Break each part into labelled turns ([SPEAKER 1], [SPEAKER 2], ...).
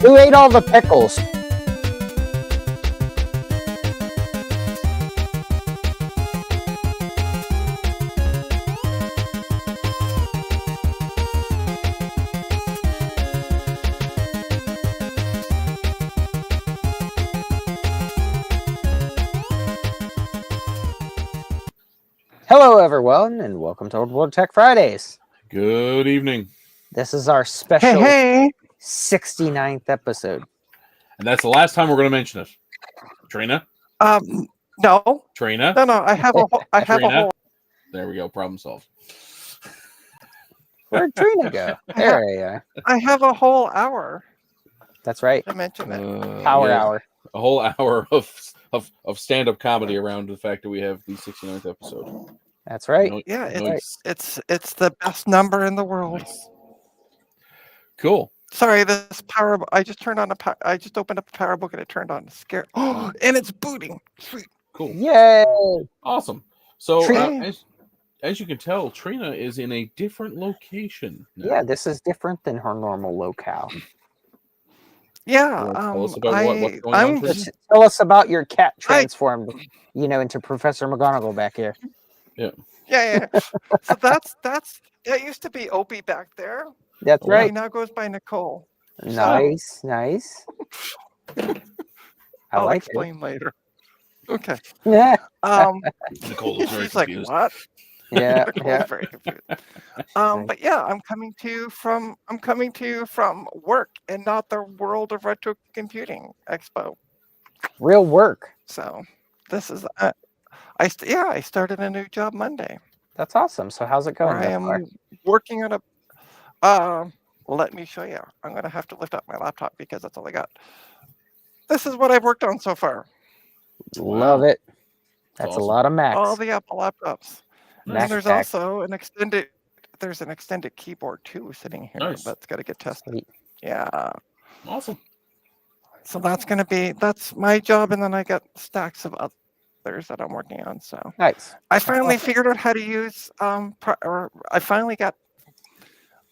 [SPEAKER 1] Who ate all the pickles? Hello, everyone, and welcome to Olde WTF Fridays.
[SPEAKER 2] Good evening.
[SPEAKER 1] This is our special
[SPEAKER 3] Hey.
[SPEAKER 1] 69th episode.
[SPEAKER 2] And that's the last time we're going to mention it. Trina?
[SPEAKER 3] No.
[SPEAKER 2] Trina?
[SPEAKER 3] No. I have a
[SPEAKER 2] Trina?
[SPEAKER 3] whole.
[SPEAKER 2] There we go. Problem solved.
[SPEAKER 1] Where'd Trina go? There you are.
[SPEAKER 3] I have a whole hour
[SPEAKER 1] That's right.
[SPEAKER 3] to mention it.
[SPEAKER 1] Power hour.
[SPEAKER 2] A whole hour of stand-up comedy around the fact that we have the 69th episode.
[SPEAKER 1] That's right.
[SPEAKER 3] Yeah,
[SPEAKER 2] Nice.
[SPEAKER 3] it's the best number in the world.
[SPEAKER 2] Nice. Cool.
[SPEAKER 3] Sorry, this power. I just turned on I just opened up the power book and it turned on. Scare. Oh, and it's booting. Sweet.
[SPEAKER 2] Cool.
[SPEAKER 1] Yay!
[SPEAKER 2] Awesome. So
[SPEAKER 3] Trina.
[SPEAKER 2] as you can tell, Trina is in a different location now.
[SPEAKER 1] Yeah, this is different than her normal locale.
[SPEAKER 3] Yeah.
[SPEAKER 2] Tell us about what's going on, Trina?
[SPEAKER 1] Tell us about your cat transformed, into Professor McGonagall back here.
[SPEAKER 3] Yeah. So that used to be Opie back there.
[SPEAKER 1] That's
[SPEAKER 2] Oh,
[SPEAKER 1] right.
[SPEAKER 3] He now goes by Nicole.
[SPEAKER 1] Nice.
[SPEAKER 3] I'll
[SPEAKER 1] like
[SPEAKER 3] explain later. Okay.
[SPEAKER 1] it. Yeah.
[SPEAKER 2] Nicole is very
[SPEAKER 3] She's like,
[SPEAKER 2] confused.
[SPEAKER 3] what?
[SPEAKER 1] Yeah.
[SPEAKER 3] Nicole's very confused. But yeah, I'm coming to you from work and not the World of Retro Computing Expo.
[SPEAKER 1] Real work.
[SPEAKER 3] So this is I started a new job Monday.
[SPEAKER 1] That's awesome. So how's it going?
[SPEAKER 3] I
[SPEAKER 1] thus far?
[SPEAKER 3] am working on a let me show you. I'm gonna have to lift up my laptop because that's all I got. This is what I've worked on so far.
[SPEAKER 1] Love it. That's
[SPEAKER 2] awesome.
[SPEAKER 1] a lot of Macs.
[SPEAKER 3] All the Apple laptops.
[SPEAKER 1] Mac
[SPEAKER 3] And there's
[SPEAKER 1] Pack.
[SPEAKER 3] also an extended keyboard too sitting here.
[SPEAKER 2] Nice.
[SPEAKER 3] That's got to get tested.
[SPEAKER 1] Sweet.
[SPEAKER 3] Yeah.
[SPEAKER 2] Awesome.
[SPEAKER 3] So that's my job, and then I got stacks of others that I'm working on. So
[SPEAKER 1] Nice.
[SPEAKER 3] I finally
[SPEAKER 1] awesome.
[SPEAKER 3] figured out how to use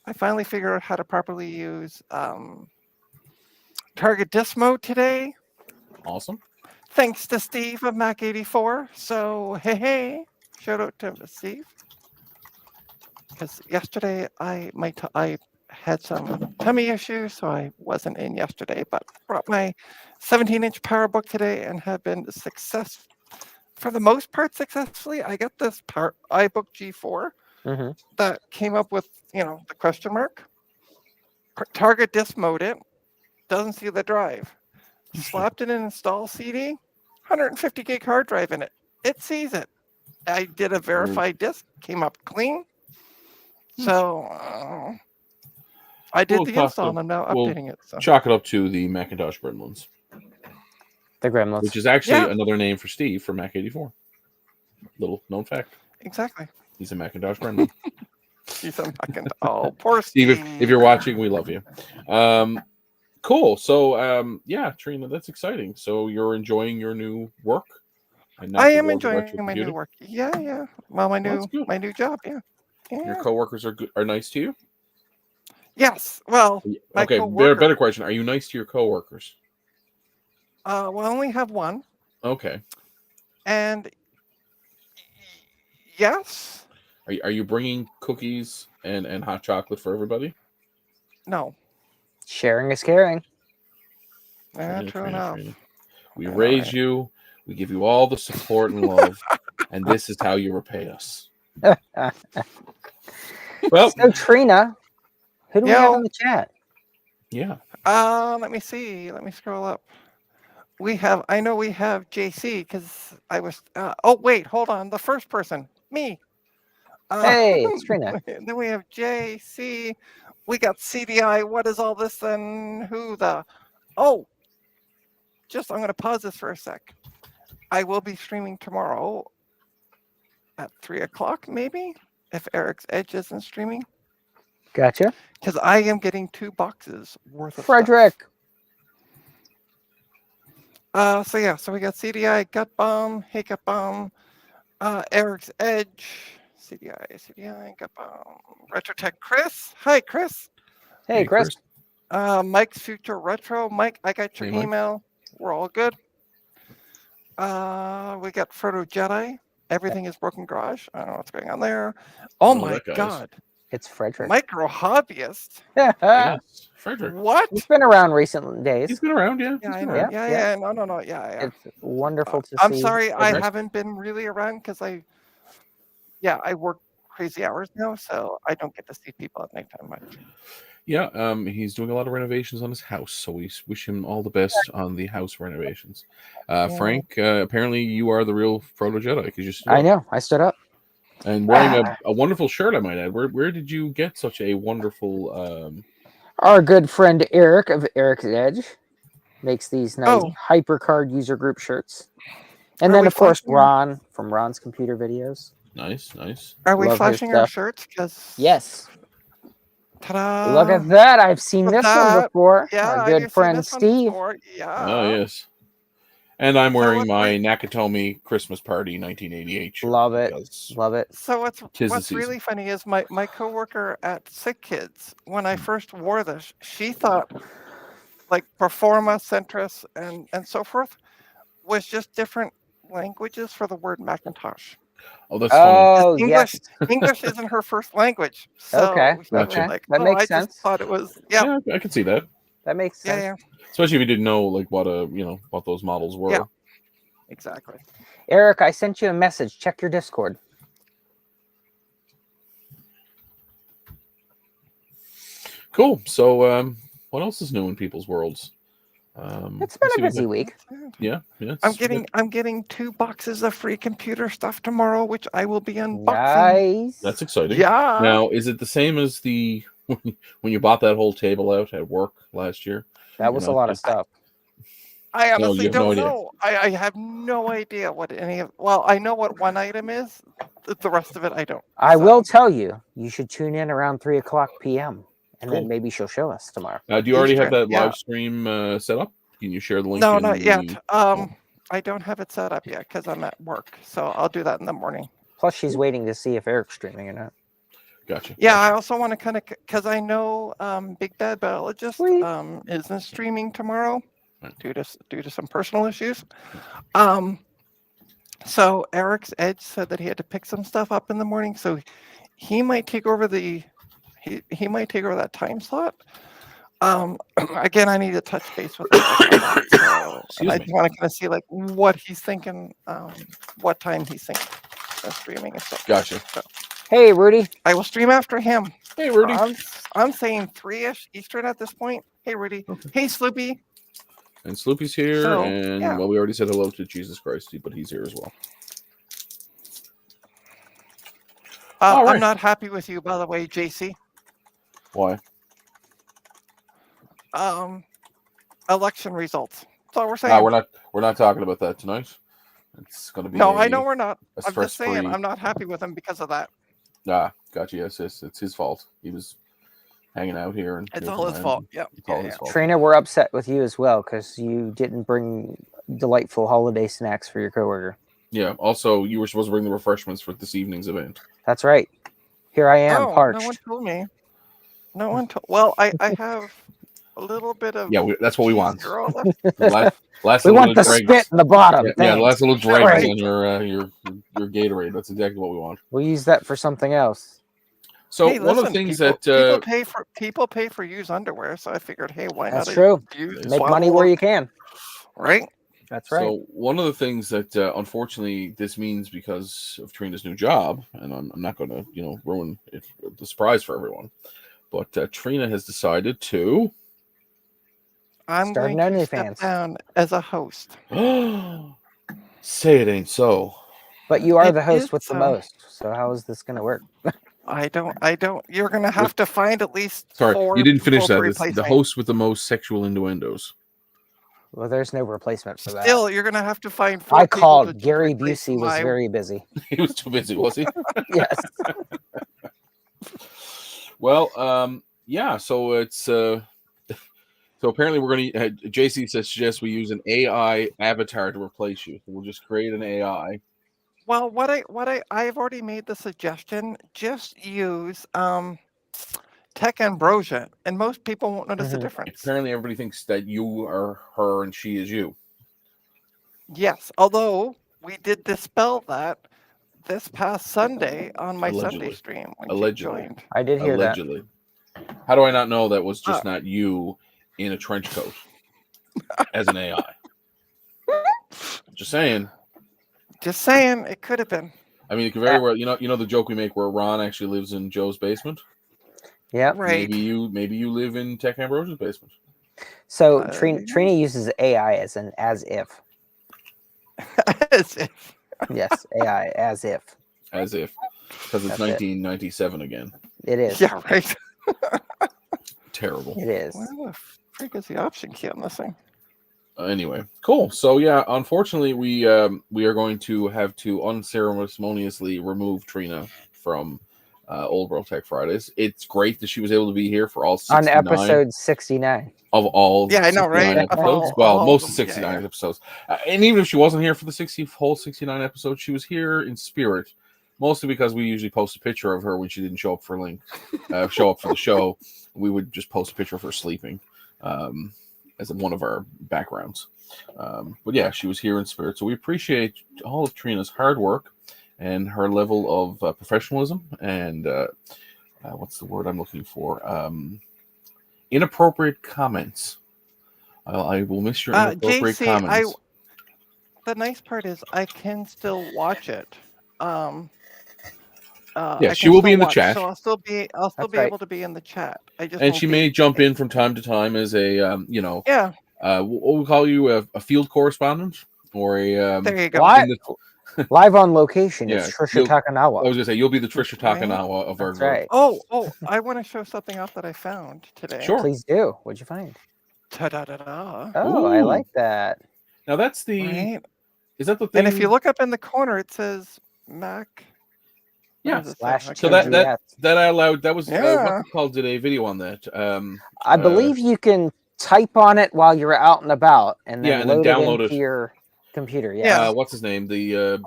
[SPEAKER 3] I finally figured out how to properly use target disk mode today,
[SPEAKER 2] Awesome.
[SPEAKER 3] thanks to Steve of Mac 84. So hey, shout out to Steve. Because yesterday I had some tummy issues, so I wasn't in yesterday, but brought my 17-inch PowerBook today and have been for the most part successfully. I got this iBook G4
[SPEAKER 1] Mm-hmm.
[SPEAKER 3] that came up with the question mark. Target disk mode it, doesn't see the drive. Slapped in an install CD, 150 gig hard drive in it. It sees it. I did a verified disk, came up clean. So I did the install and I'm now updating it. So.
[SPEAKER 2] Chalk it up to the Macintosh Gremlins,
[SPEAKER 1] The Gremlins.
[SPEAKER 2] which is actually another name for Steve for Mac 84. Little known fact.
[SPEAKER 3] Exactly.
[SPEAKER 2] He's a Macintosh Gremlin.
[SPEAKER 3] He's a Macintosh. Oh, poor
[SPEAKER 2] Steve,
[SPEAKER 3] Steve.
[SPEAKER 2] if you're watching, we love you. Cool. So, Trina, that's exciting. So you're enjoying your new work? And not
[SPEAKER 3] I
[SPEAKER 2] the
[SPEAKER 3] am
[SPEAKER 2] world of
[SPEAKER 3] enjoying
[SPEAKER 2] retro
[SPEAKER 3] my
[SPEAKER 2] computing?
[SPEAKER 3] new work. Yeah. Well, my
[SPEAKER 2] That's good.
[SPEAKER 3] new job. Yeah.
[SPEAKER 2] Your coworkers are nice to you?
[SPEAKER 3] Yes. Well, my
[SPEAKER 2] Okay, better question. Are you nice to your coworkers?
[SPEAKER 3] We only have one.
[SPEAKER 2] Okay.
[SPEAKER 3] And yes.
[SPEAKER 2] Are you bringing cookies and hot chocolate for everybody?
[SPEAKER 3] No.
[SPEAKER 1] Sharing is caring.
[SPEAKER 3] True enough.
[SPEAKER 2] We raise you. We give you all the support and love. And this is how you repay us. Well,
[SPEAKER 1] so Trina, who do we have in the chat?
[SPEAKER 2] Yeah.
[SPEAKER 3] Let me see. Let me scroll up. I know we have JC because I was. Wait, hold on. The first person, me.
[SPEAKER 1] Hey, it's Trina.
[SPEAKER 3] Then we have JC. We got CDI. What is all this then? Who the? Oh, I'm going to pause this for a sec. I will be streaming tomorrow at 3:00, maybe, if Eric's Edge isn't streaming.
[SPEAKER 1] Gotcha.
[SPEAKER 3] Because I am getting 2 boxes worth of
[SPEAKER 1] Frederick.
[SPEAKER 3] Stuff. So we got CDI, Gut Bomb, Hey Gut Bomb, Eric's Edge, CDI, Gut Bomb, Retrotech Chris. Hi, Chris.
[SPEAKER 1] Hey, Chris.
[SPEAKER 3] Mike's Future Retro. Mike, I got your
[SPEAKER 2] Hey, Mike.
[SPEAKER 3] email. We're all good. We got Frodo Jedi. Everything is Broken Garage. I don't know what's going on there. Oh
[SPEAKER 2] know who
[SPEAKER 3] my
[SPEAKER 2] that guy is.
[SPEAKER 3] God.
[SPEAKER 1] It's Frederick.
[SPEAKER 3] Micro Hobbyist.
[SPEAKER 2] Yes, Frederick.
[SPEAKER 3] What?
[SPEAKER 1] He's been around recent days.
[SPEAKER 2] He's been around, yeah.
[SPEAKER 3] Yeah,
[SPEAKER 2] He's
[SPEAKER 3] I
[SPEAKER 2] been
[SPEAKER 3] know.
[SPEAKER 2] around.
[SPEAKER 3] Yeah. No. Yeah.
[SPEAKER 1] It's wonderful to
[SPEAKER 3] I'm
[SPEAKER 1] see.
[SPEAKER 3] sorry, I
[SPEAKER 1] Frederick.
[SPEAKER 3] haven't been really around because I work crazy hours now, so I don't get to see people at nighttime much.
[SPEAKER 2] Yeah, he's doing a lot of renovations on his house, so we wish him all the best on the house renovations. Frank, apparently you are the real Frodo Jedi because you stood
[SPEAKER 1] I
[SPEAKER 2] up.
[SPEAKER 1] know. I stood up.
[SPEAKER 2] And wearing a wonderful shirt, I might add. Where did you get such a wonderful?
[SPEAKER 1] Our good friend Eric of Eric's Edge makes these nice
[SPEAKER 3] Oh.
[SPEAKER 1] HyperCard user group shirts. And
[SPEAKER 3] Are
[SPEAKER 1] then,
[SPEAKER 3] we
[SPEAKER 1] of course,
[SPEAKER 3] flashing
[SPEAKER 1] Ron from Ron's Computer Videos.
[SPEAKER 2] Nice.
[SPEAKER 3] Are we
[SPEAKER 1] Love his
[SPEAKER 3] flashing our
[SPEAKER 1] stuff.
[SPEAKER 3] shirts? Because
[SPEAKER 1] Yes.
[SPEAKER 3] ta-da!
[SPEAKER 1] Look at that. I've seen
[SPEAKER 3] Look at
[SPEAKER 1] this one
[SPEAKER 3] that.
[SPEAKER 1] before.
[SPEAKER 3] Yeah,
[SPEAKER 1] Our good
[SPEAKER 3] you've seen
[SPEAKER 1] friend
[SPEAKER 3] this one
[SPEAKER 1] Steve.
[SPEAKER 3] before. Yeah.
[SPEAKER 2] Oh yes. And I'm wearing
[SPEAKER 3] what's
[SPEAKER 2] my Nakatomi Christmas Party 1988 shirt.
[SPEAKER 1] Love it.
[SPEAKER 2] because
[SPEAKER 1] Love it.
[SPEAKER 3] So
[SPEAKER 2] Tis the
[SPEAKER 3] what's really
[SPEAKER 2] season.
[SPEAKER 3] funny is my coworker at Sick Kids, when I first wore this, she thought like Performa, Centris, and so forth was just different languages for the word Macintosh.
[SPEAKER 2] Oh, that's funny.
[SPEAKER 1] Oh,
[SPEAKER 3] English
[SPEAKER 1] yes.
[SPEAKER 3] English isn't her first language. So
[SPEAKER 1] Okay.
[SPEAKER 3] she was
[SPEAKER 2] Gotcha.
[SPEAKER 3] like,
[SPEAKER 1] That
[SPEAKER 3] oh,
[SPEAKER 1] makes
[SPEAKER 3] I
[SPEAKER 1] sense.
[SPEAKER 3] just thought it was yeah.
[SPEAKER 2] Yeah, I can see that.
[SPEAKER 1] That makes sense.
[SPEAKER 3] Yeah.
[SPEAKER 2] Especially if you didn't know like what what those models were.
[SPEAKER 3] Yeah. Exactly.
[SPEAKER 1] Eric, I sent you a message. Check your Discord.
[SPEAKER 2] Cool. So, what else is new in people's worlds?
[SPEAKER 1] It's been
[SPEAKER 2] let's
[SPEAKER 1] a
[SPEAKER 2] see what
[SPEAKER 1] busy
[SPEAKER 2] that-
[SPEAKER 1] week.
[SPEAKER 2] Yeah.
[SPEAKER 3] I'm getting 2 boxes of free computer stuff tomorrow, which I will be unboxing.
[SPEAKER 1] Nice.
[SPEAKER 2] That's exciting.
[SPEAKER 3] Yeah.
[SPEAKER 2] Now, is it the same as the when you bought that whole table out at work last year?
[SPEAKER 1] That was a lot of stuff.
[SPEAKER 3] I
[SPEAKER 2] you
[SPEAKER 3] honestly
[SPEAKER 2] have no
[SPEAKER 3] don't
[SPEAKER 2] idea.
[SPEAKER 3] know. I have no idea what any of. Well, I know what one item is. The rest of it, I don't.
[SPEAKER 1] I
[SPEAKER 3] So,
[SPEAKER 1] will tell you, you should tune in around 3:00 p.m. and
[SPEAKER 2] Cool.
[SPEAKER 1] then maybe she'll show us tomorrow.
[SPEAKER 2] Do you already have
[SPEAKER 3] Eastern,
[SPEAKER 2] that
[SPEAKER 3] yeah.
[SPEAKER 2] live stream set up? Can you share the link?
[SPEAKER 3] No,
[SPEAKER 2] in
[SPEAKER 3] not yet.
[SPEAKER 2] the-
[SPEAKER 3] I don't have it set up yet because I'm at work. So I'll do that in the morning.
[SPEAKER 1] Plus, she's waiting to see if Eric's streaming or not.
[SPEAKER 2] Gotcha.
[SPEAKER 3] Yeah, I also want to kind of because I know Big Bad Biologist
[SPEAKER 1] Sweet.
[SPEAKER 3] isn't streaming tomorrow
[SPEAKER 2] Right.
[SPEAKER 3] due to some personal issues. So Eric's Edge said that he had to pick some stuff up in the morning, so he might take over he might take over that time slot. Again, I need to touch base with him about that, so
[SPEAKER 2] Excuse
[SPEAKER 3] I
[SPEAKER 2] me.
[SPEAKER 3] want to kind of see like what he's thinking, what time he's thinking of streaming and stuff.
[SPEAKER 2] Gotcha.
[SPEAKER 3] So
[SPEAKER 1] Hey, Rudy.
[SPEAKER 3] I will stream after him.
[SPEAKER 2] Hey, Rudy.
[SPEAKER 3] I'm saying 3-ish Eastern at this point. Hey, Rudy.
[SPEAKER 2] Okay.
[SPEAKER 3] Hey, Sloopy.
[SPEAKER 2] And Sloopy's here,
[SPEAKER 3] So,
[SPEAKER 2] and
[SPEAKER 3] yeah.
[SPEAKER 2] well, we already said hello to Jesus Christ, but he's here as well. All right.
[SPEAKER 3] I'm not happy with you, by the way, JC.
[SPEAKER 2] Why?
[SPEAKER 3] Election results. That's all we're saying.
[SPEAKER 2] We're not talking about that tonight. It's going to be
[SPEAKER 3] No, I know we're not.
[SPEAKER 2] a
[SPEAKER 3] I'm just saying
[SPEAKER 2] stress-free-
[SPEAKER 3] I'm not happy with him because of that.
[SPEAKER 2] Gotcha. Yes, it's his fault. He was hanging out here, and
[SPEAKER 3] It's all his fault. Yeah.
[SPEAKER 2] It's all his fault.
[SPEAKER 1] Trina, we're upset with you as well because you didn't bring delightful holiday snacks for your coworker.
[SPEAKER 2] Yeah. Also, you were supposed to bring the refreshments for this evening's event.
[SPEAKER 1] That's right. Here I am,
[SPEAKER 3] Oh,
[SPEAKER 1] parched.
[SPEAKER 3] no one told me. No one told. Well, I have a little bit of.
[SPEAKER 2] Yeah, that's what we
[SPEAKER 3] cheese
[SPEAKER 2] want.
[SPEAKER 3] girl left.
[SPEAKER 2] Last
[SPEAKER 1] We
[SPEAKER 2] little
[SPEAKER 1] want the
[SPEAKER 2] dregs.
[SPEAKER 1] spit in the bottom.
[SPEAKER 2] Yeah,
[SPEAKER 1] Thanks.
[SPEAKER 2] last little dregs
[SPEAKER 3] Right.
[SPEAKER 2] on your Gatorade. That's exactly what we want.
[SPEAKER 1] We'll use that for something else.
[SPEAKER 2] So
[SPEAKER 3] Hey,
[SPEAKER 2] one of the
[SPEAKER 3] listen,
[SPEAKER 2] things
[SPEAKER 3] people pay for used underwear, so I figured, hey, why
[SPEAKER 1] That's
[SPEAKER 3] not?
[SPEAKER 1] true.
[SPEAKER 3] Use
[SPEAKER 1] Make
[SPEAKER 3] one
[SPEAKER 1] money
[SPEAKER 3] of
[SPEAKER 1] where
[SPEAKER 3] them,
[SPEAKER 1] you can.
[SPEAKER 3] right?
[SPEAKER 1] That's right.
[SPEAKER 2] So one of the things that unfortunately this means because of Trina's new job, and I'm not going to ruin the surprise for everyone, but Trina has decided to
[SPEAKER 3] I'm
[SPEAKER 1] Start
[SPEAKER 3] going
[SPEAKER 1] an
[SPEAKER 3] to step
[SPEAKER 1] OnlyFans.
[SPEAKER 3] down as a host.
[SPEAKER 2] say it ain't so.
[SPEAKER 1] But you are
[SPEAKER 3] It
[SPEAKER 1] the host
[SPEAKER 3] is
[SPEAKER 1] with the
[SPEAKER 3] so.
[SPEAKER 1] most. So how is this going to work?
[SPEAKER 3] I don't. You're gonna have to find at least
[SPEAKER 2] Sorry,
[SPEAKER 3] 4
[SPEAKER 2] you didn't finish
[SPEAKER 3] people to
[SPEAKER 2] that. It's
[SPEAKER 3] replace
[SPEAKER 2] the
[SPEAKER 3] me.
[SPEAKER 2] host with the most sexual innuendos.
[SPEAKER 1] Well, there's no replacement for that.
[SPEAKER 3] Still, you're gonna have to find 4
[SPEAKER 1] I
[SPEAKER 3] people to
[SPEAKER 1] called.
[SPEAKER 3] just
[SPEAKER 1] Gary
[SPEAKER 3] replace
[SPEAKER 1] Busey was
[SPEAKER 3] my-
[SPEAKER 1] very busy.
[SPEAKER 2] He was too busy, was he?
[SPEAKER 1] Yes.
[SPEAKER 2] Well, yeah. So it's so apparently we're going to. JC suggests we use an AI avatar to replace you. So we'll just create an AI.
[SPEAKER 3] Well, I've already made the suggestion. Just use Tech Ambrosia, and most people won't notice the
[SPEAKER 1] Mhm.
[SPEAKER 3] difference.
[SPEAKER 2] Apparently, everybody thinks that you are her and she is you.
[SPEAKER 3] Yes, although we did dispel that this past Sunday on my Sunday
[SPEAKER 2] Allegedly.
[SPEAKER 3] stream when
[SPEAKER 2] Allegedly.
[SPEAKER 3] you joined.
[SPEAKER 1] I did hear that.
[SPEAKER 2] Allegedly. How do I not know that was just not you in a trench coat as an AI? Just saying.
[SPEAKER 3] Just saying, it could have been.
[SPEAKER 2] I mean, it could very well. You know the joke we make where Ron actually lives in Joe's basement.
[SPEAKER 1] Yep.
[SPEAKER 3] Right.
[SPEAKER 2] Maybe you live in Tech Ambrosia's basement.
[SPEAKER 1] So Trina uses AI as an as if.
[SPEAKER 3] As if.
[SPEAKER 1] Yes, AI as if.
[SPEAKER 2] As if, because it's
[SPEAKER 1] That's it.
[SPEAKER 2] 1997 again.
[SPEAKER 1] It is.
[SPEAKER 3] Yeah, right.
[SPEAKER 2] Terrible.
[SPEAKER 1] It is.
[SPEAKER 3] What the freak is the option key on this thing?
[SPEAKER 2] Anyway, cool. So yeah, unfortunately, we are going to have to unceremoniously remove Trina from Old World Tech Fridays. It's great that she was able to be here for all 69
[SPEAKER 1] On episode 69.
[SPEAKER 2] of all
[SPEAKER 3] Yeah, I know,
[SPEAKER 2] 69
[SPEAKER 3] right?
[SPEAKER 2] episodes.
[SPEAKER 3] Of
[SPEAKER 2] Well,
[SPEAKER 3] all
[SPEAKER 2] most
[SPEAKER 3] of
[SPEAKER 2] of
[SPEAKER 3] them,
[SPEAKER 2] 69
[SPEAKER 3] yeah.
[SPEAKER 2] episodes. And even if she wasn't here for the whole 69 episodes, she was here in spirit. Mostly because we usually post a picture of her when she didn't show up for show up for the show. We would just post a picture of her sleeping as one of our backgrounds. But yeah, she was here in spirit. So we appreciate all of Trina's hard work and her level of professionalism and what's the word I'm looking for? Inappropriate comments. I will miss your inappropriate
[SPEAKER 3] JC,
[SPEAKER 2] comments.
[SPEAKER 3] the nice part is I can still watch it.
[SPEAKER 2] Yeah,
[SPEAKER 3] I
[SPEAKER 2] she
[SPEAKER 3] can
[SPEAKER 2] will
[SPEAKER 3] still
[SPEAKER 2] be in the
[SPEAKER 3] watch,
[SPEAKER 2] chat.
[SPEAKER 3] so I'll still be
[SPEAKER 1] That's right.
[SPEAKER 3] able to be in the chat. I just
[SPEAKER 2] And
[SPEAKER 3] won't
[SPEAKER 2] she
[SPEAKER 3] be
[SPEAKER 2] may jump in
[SPEAKER 3] in-
[SPEAKER 2] from time to time as a
[SPEAKER 3] Yeah,
[SPEAKER 2] what we call you a field correspondent or a
[SPEAKER 3] there you go.
[SPEAKER 1] Live,
[SPEAKER 2] in
[SPEAKER 1] live on location.
[SPEAKER 2] Yeah,
[SPEAKER 1] It's Trisha
[SPEAKER 2] I was
[SPEAKER 1] Takanawa.
[SPEAKER 2] gonna say you'll be the Trisha
[SPEAKER 3] Right.
[SPEAKER 2] Takanawa of our
[SPEAKER 1] That's
[SPEAKER 2] group.
[SPEAKER 1] right.
[SPEAKER 3] Oh, I want to show something off that I found today.
[SPEAKER 2] Sure.
[SPEAKER 1] Please do. What'd you find?
[SPEAKER 3] Ta-da-da-da.
[SPEAKER 1] Oh, I
[SPEAKER 2] Ooh.
[SPEAKER 1] like that.
[SPEAKER 2] Now that's the
[SPEAKER 3] Right.
[SPEAKER 2] is that the thing?
[SPEAKER 3] And if you look up in the corner, it says Mac. What
[SPEAKER 2] Yeah.
[SPEAKER 3] does it say?
[SPEAKER 1] Slash
[SPEAKER 3] I
[SPEAKER 2] So
[SPEAKER 3] can't
[SPEAKER 1] TGS.
[SPEAKER 3] read.
[SPEAKER 2] that I allowed. That was
[SPEAKER 3] Yeah.
[SPEAKER 2] what's it called? Did a video on that.
[SPEAKER 1] I believe you can type on it while you're out and about, and then
[SPEAKER 2] Yeah, and then
[SPEAKER 1] load it
[SPEAKER 2] download
[SPEAKER 1] into
[SPEAKER 2] it.
[SPEAKER 1] your computer.
[SPEAKER 3] Yeah.
[SPEAKER 2] What's his name? The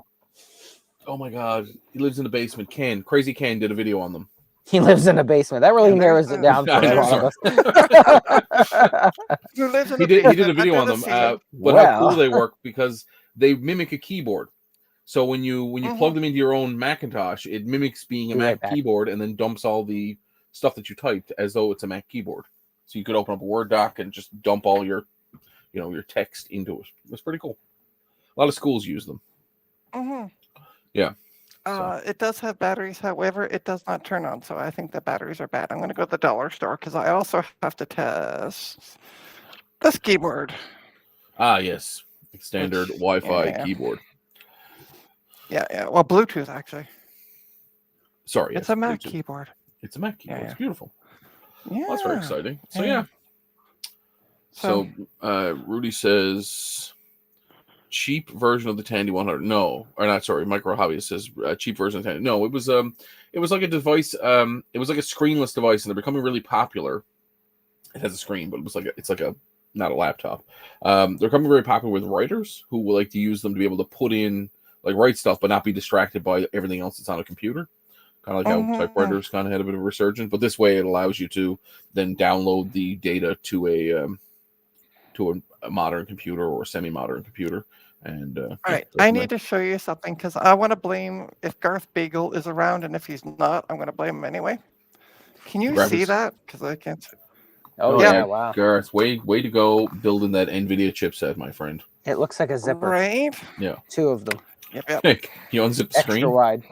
[SPEAKER 2] oh my god, he lives in the basement. Crazy Ken did a video on them.
[SPEAKER 1] He lives in a basement. That really
[SPEAKER 3] And
[SPEAKER 1] narrows
[SPEAKER 3] there's
[SPEAKER 1] it down for
[SPEAKER 2] I
[SPEAKER 1] a
[SPEAKER 2] know,
[SPEAKER 1] lot of
[SPEAKER 2] sorry.
[SPEAKER 1] us.
[SPEAKER 3] Who lives in
[SPEAKER 2] He
[SPEAKER 3] a
[SPEAKER 2] did
[SPEAKER 3] basement
[SPEAKER 2] a video
[SPEAKER 3] under
[SPEAKER 2] on
[SPEAKER 3] the
[SPEAKER 2] them.
[SPEAKER 3] sea?
[SPEAKER 2] But how
[SPEAKER 1] Well.
[SPEAKER 2] cool they work because they mimic a keyboard. So when you plug them into your own Macintosh, it mimics being a
[SPEAKER 1] Be right
[SPEAKER 2] Mac
[SPEAKER 1] back.
[SPEAKER 2] keyboard and then dumps all the stuff that you typed as though it's a Mac keyboard. So you could open up a Word doc and just dump all your your text into it. It's pretty cool. A lot of schools use them.
[SPEAKER 3] Mm-hmm.
[SPEAKER 2] Yeah. So.
[SPEAKER 3] It does have batteries, however, it does not turn on, so I think the batteries are bad. I'm going to go to the dollar store because I also have to test this keyboard.
[SPEAKER 2] Ah, yes. Standard Wi-Fi keyboard.
[SPEAKER 3] Yeah. Well, Bluetooth, actually.
[SPEAKER 2] Sorry.
[SPEAKER 3] It's
[SPEAKER 2] yes,
[SPEAKER 3] a Mac
[SPEAKER 2] Bluetooth.
[SPEAKER 3] keyboard.
[SPEAKER 2] It's a Mac keyboard.
[SPEAKER 3] Yeah.
[SPEAKER 2] It's beautiful.
[SPEAKER 3] Yeah.
[SPEAKER 2] Well, that's very exciting. So,
[SPEAKER 3] Yeah.
[SPEAKER 2] So Rudy says cheap version of the Tandy 100. No, or not. Sorry, Micro Hobbyist says cheap version of the Tandy. No, it was like a device. It was like a screenless device, and they're becoming really popular. It has a screen, but it's like a not a laptop. They're becoming very popular with writers who will like to use them to be able to put in write stuff, but not be distracted by everything else that's on a computer. Kind of like how typewriters kind of had a bit of a resurgence, but this way it allows you to then download the data to a modern computer or a semi-modern computer. And
[SPEAKER 3] all right, I need to show you something because I want to blame if Garth Beagle is around, and if he's not, I'm going to blame him anyway. Can you see that? Because I can't.
[SPEAKER 1] Oh yeah, wow.
[SPEAKER 2] Garth, way to go building that NVIDIA chipset, my friend.
[SPEAKER 1] It looks like a zipper.
[SPEAKER 3] Right?
[SPEAKER 2] Yeah.
[SPEAKER 1] 2 of them.
[SPEAKER 3] Yep.
[SPEAKER 2] You unzip the
[SPEAKER 1] Extra
[SPEAKER 2] screen?
[SPEAKER 1] wide.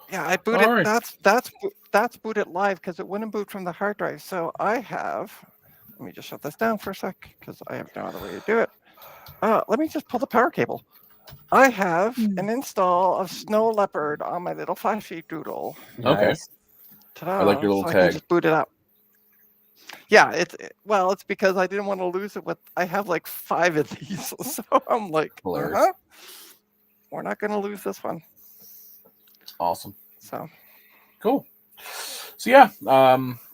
[SPEAKER 3] Yeah, I booted.
[SPEAKER 2] Right.
[SPEAKER 3] That's booted live because it wouldn't boot from the hard drive. So I have. Let me just shut this down for a sec because I have no other way to do it. Let me just pull the power cable. I have an install of Snow Leopard on my little flashy doodle.
[SPEAKER 2] Okay.
[SPEAKER 1] Nice.
[SPEAKER 3] Ta-da.
[SPEAKER 2] I like your little
[SPEAKER 3] so
[SPEAKER 2] tag.
[SPEAKER 3] I can just boot it up. Yeah, it's because I didn't want to lose it. I have like 5 of these, so I'm like,
[SPEAKER 2] Hilarious.
[SPEAKER 3] We're not going to lose this one.
[SPEAKER 2] Awesome.
[SPEAKER 3] So
[SPEAKER 2] cool. So yeah,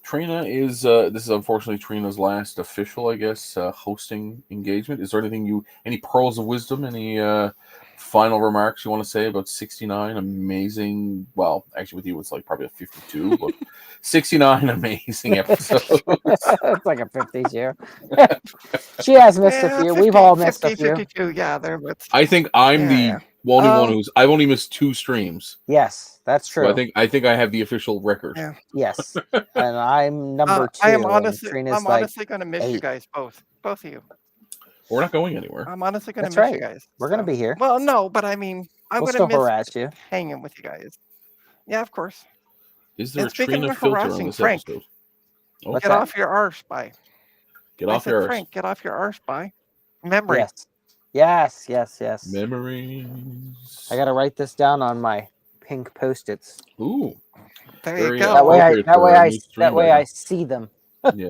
[SPEAKER 2] Trina is this is unfortunately Trina's last official, I guess, hosting engagement. Is there any pearls of wisdom, any final remarks you want to say about 69 amazing? Well, actually, with you, it's like probably a 52, but 69 amazing episodes.
[SPEAKER 1] It's like a 50 show. She has missed a few.
[SPEAKER 3] 50,
[SPEAKER 1] We've all missed
[SPEAKER 3] 50,
[SPEAKER 1] a few.
[SPEAKER 3] 52. Yeah, there.
[SPEAKER 2] I think I'm the only one who's. I've only missed 2 streams.
[SPEAKER 1] Yes, that's true.
[SPEAKER 2] So I think I have the official record.
[SPEAKER 3] Yeah.
[SPEAKER 1] Yes, and I'm number 2.
[SPEAKER 3] I'm honestly
[SPEAKER 1] like
[SPEAKER 3] going to miss
[SPEAKER 1] 8.
[SPEAKER 3] you guys both of you.
[SPEAKER 2] We're not going anywhere.
[SPEAKER 3] I'm honestly going to
[SPEAKER 1] That's
[SPEAKER 3] miss
[SPEAKER 1] right.
[SPEAKER 3] you guys.
[SPEAKER 1] We're going to be here.
[SPEAKER 3] Well, no, but I mean, I'm
[SPEAKER 1] We'll
[SPEAKER 3] going
[SPEAKER 1] still
[SPEAKER 3] to miss
[SPEAKER 1] harass you.
[SPEAKER 3] hanging with you guys. Yeah, of course.
[SPEAKER 2] Is there
[SPEAKER 3] And
[SPEAKER 2] a
[SPEAKER 3] speaking
[SPEAKER 2] Trina
[SPEAKER 3] of
[SPEAKER 2] filter on
[SPEAKER 3] harassing,
[SPEAKER 2] this
[SPEAKER 3] Frank,
[SPEAKER 2] episode?
[SPEAKER 1] What's
[SPEAKER 3] get
[SPEAKER 1] that?
[SPEAKER 3] off your arse, bye.
[SPEAKER 2] Get
[SPEAKER 3] I
[SPEAKER 2] off
[SPEAKER 3] said,
[SPEAKER 2] your arse.
[SPEAKER 3] Frank, get off your arse, bye. Memory.
[SPEAKER 1] Yes.
[SPEAKER 2] Memories.
[SPEAKER 1] I got to write this down on my pink Post-its.
[SPEAKER 2] Ooh.
[SPEAKER 3] There
[SPEAKER 2] Very
[SPEAKER 3] you go.
[SPEAKER 1] That way I see them.
[SPEAKER 2] Yeah.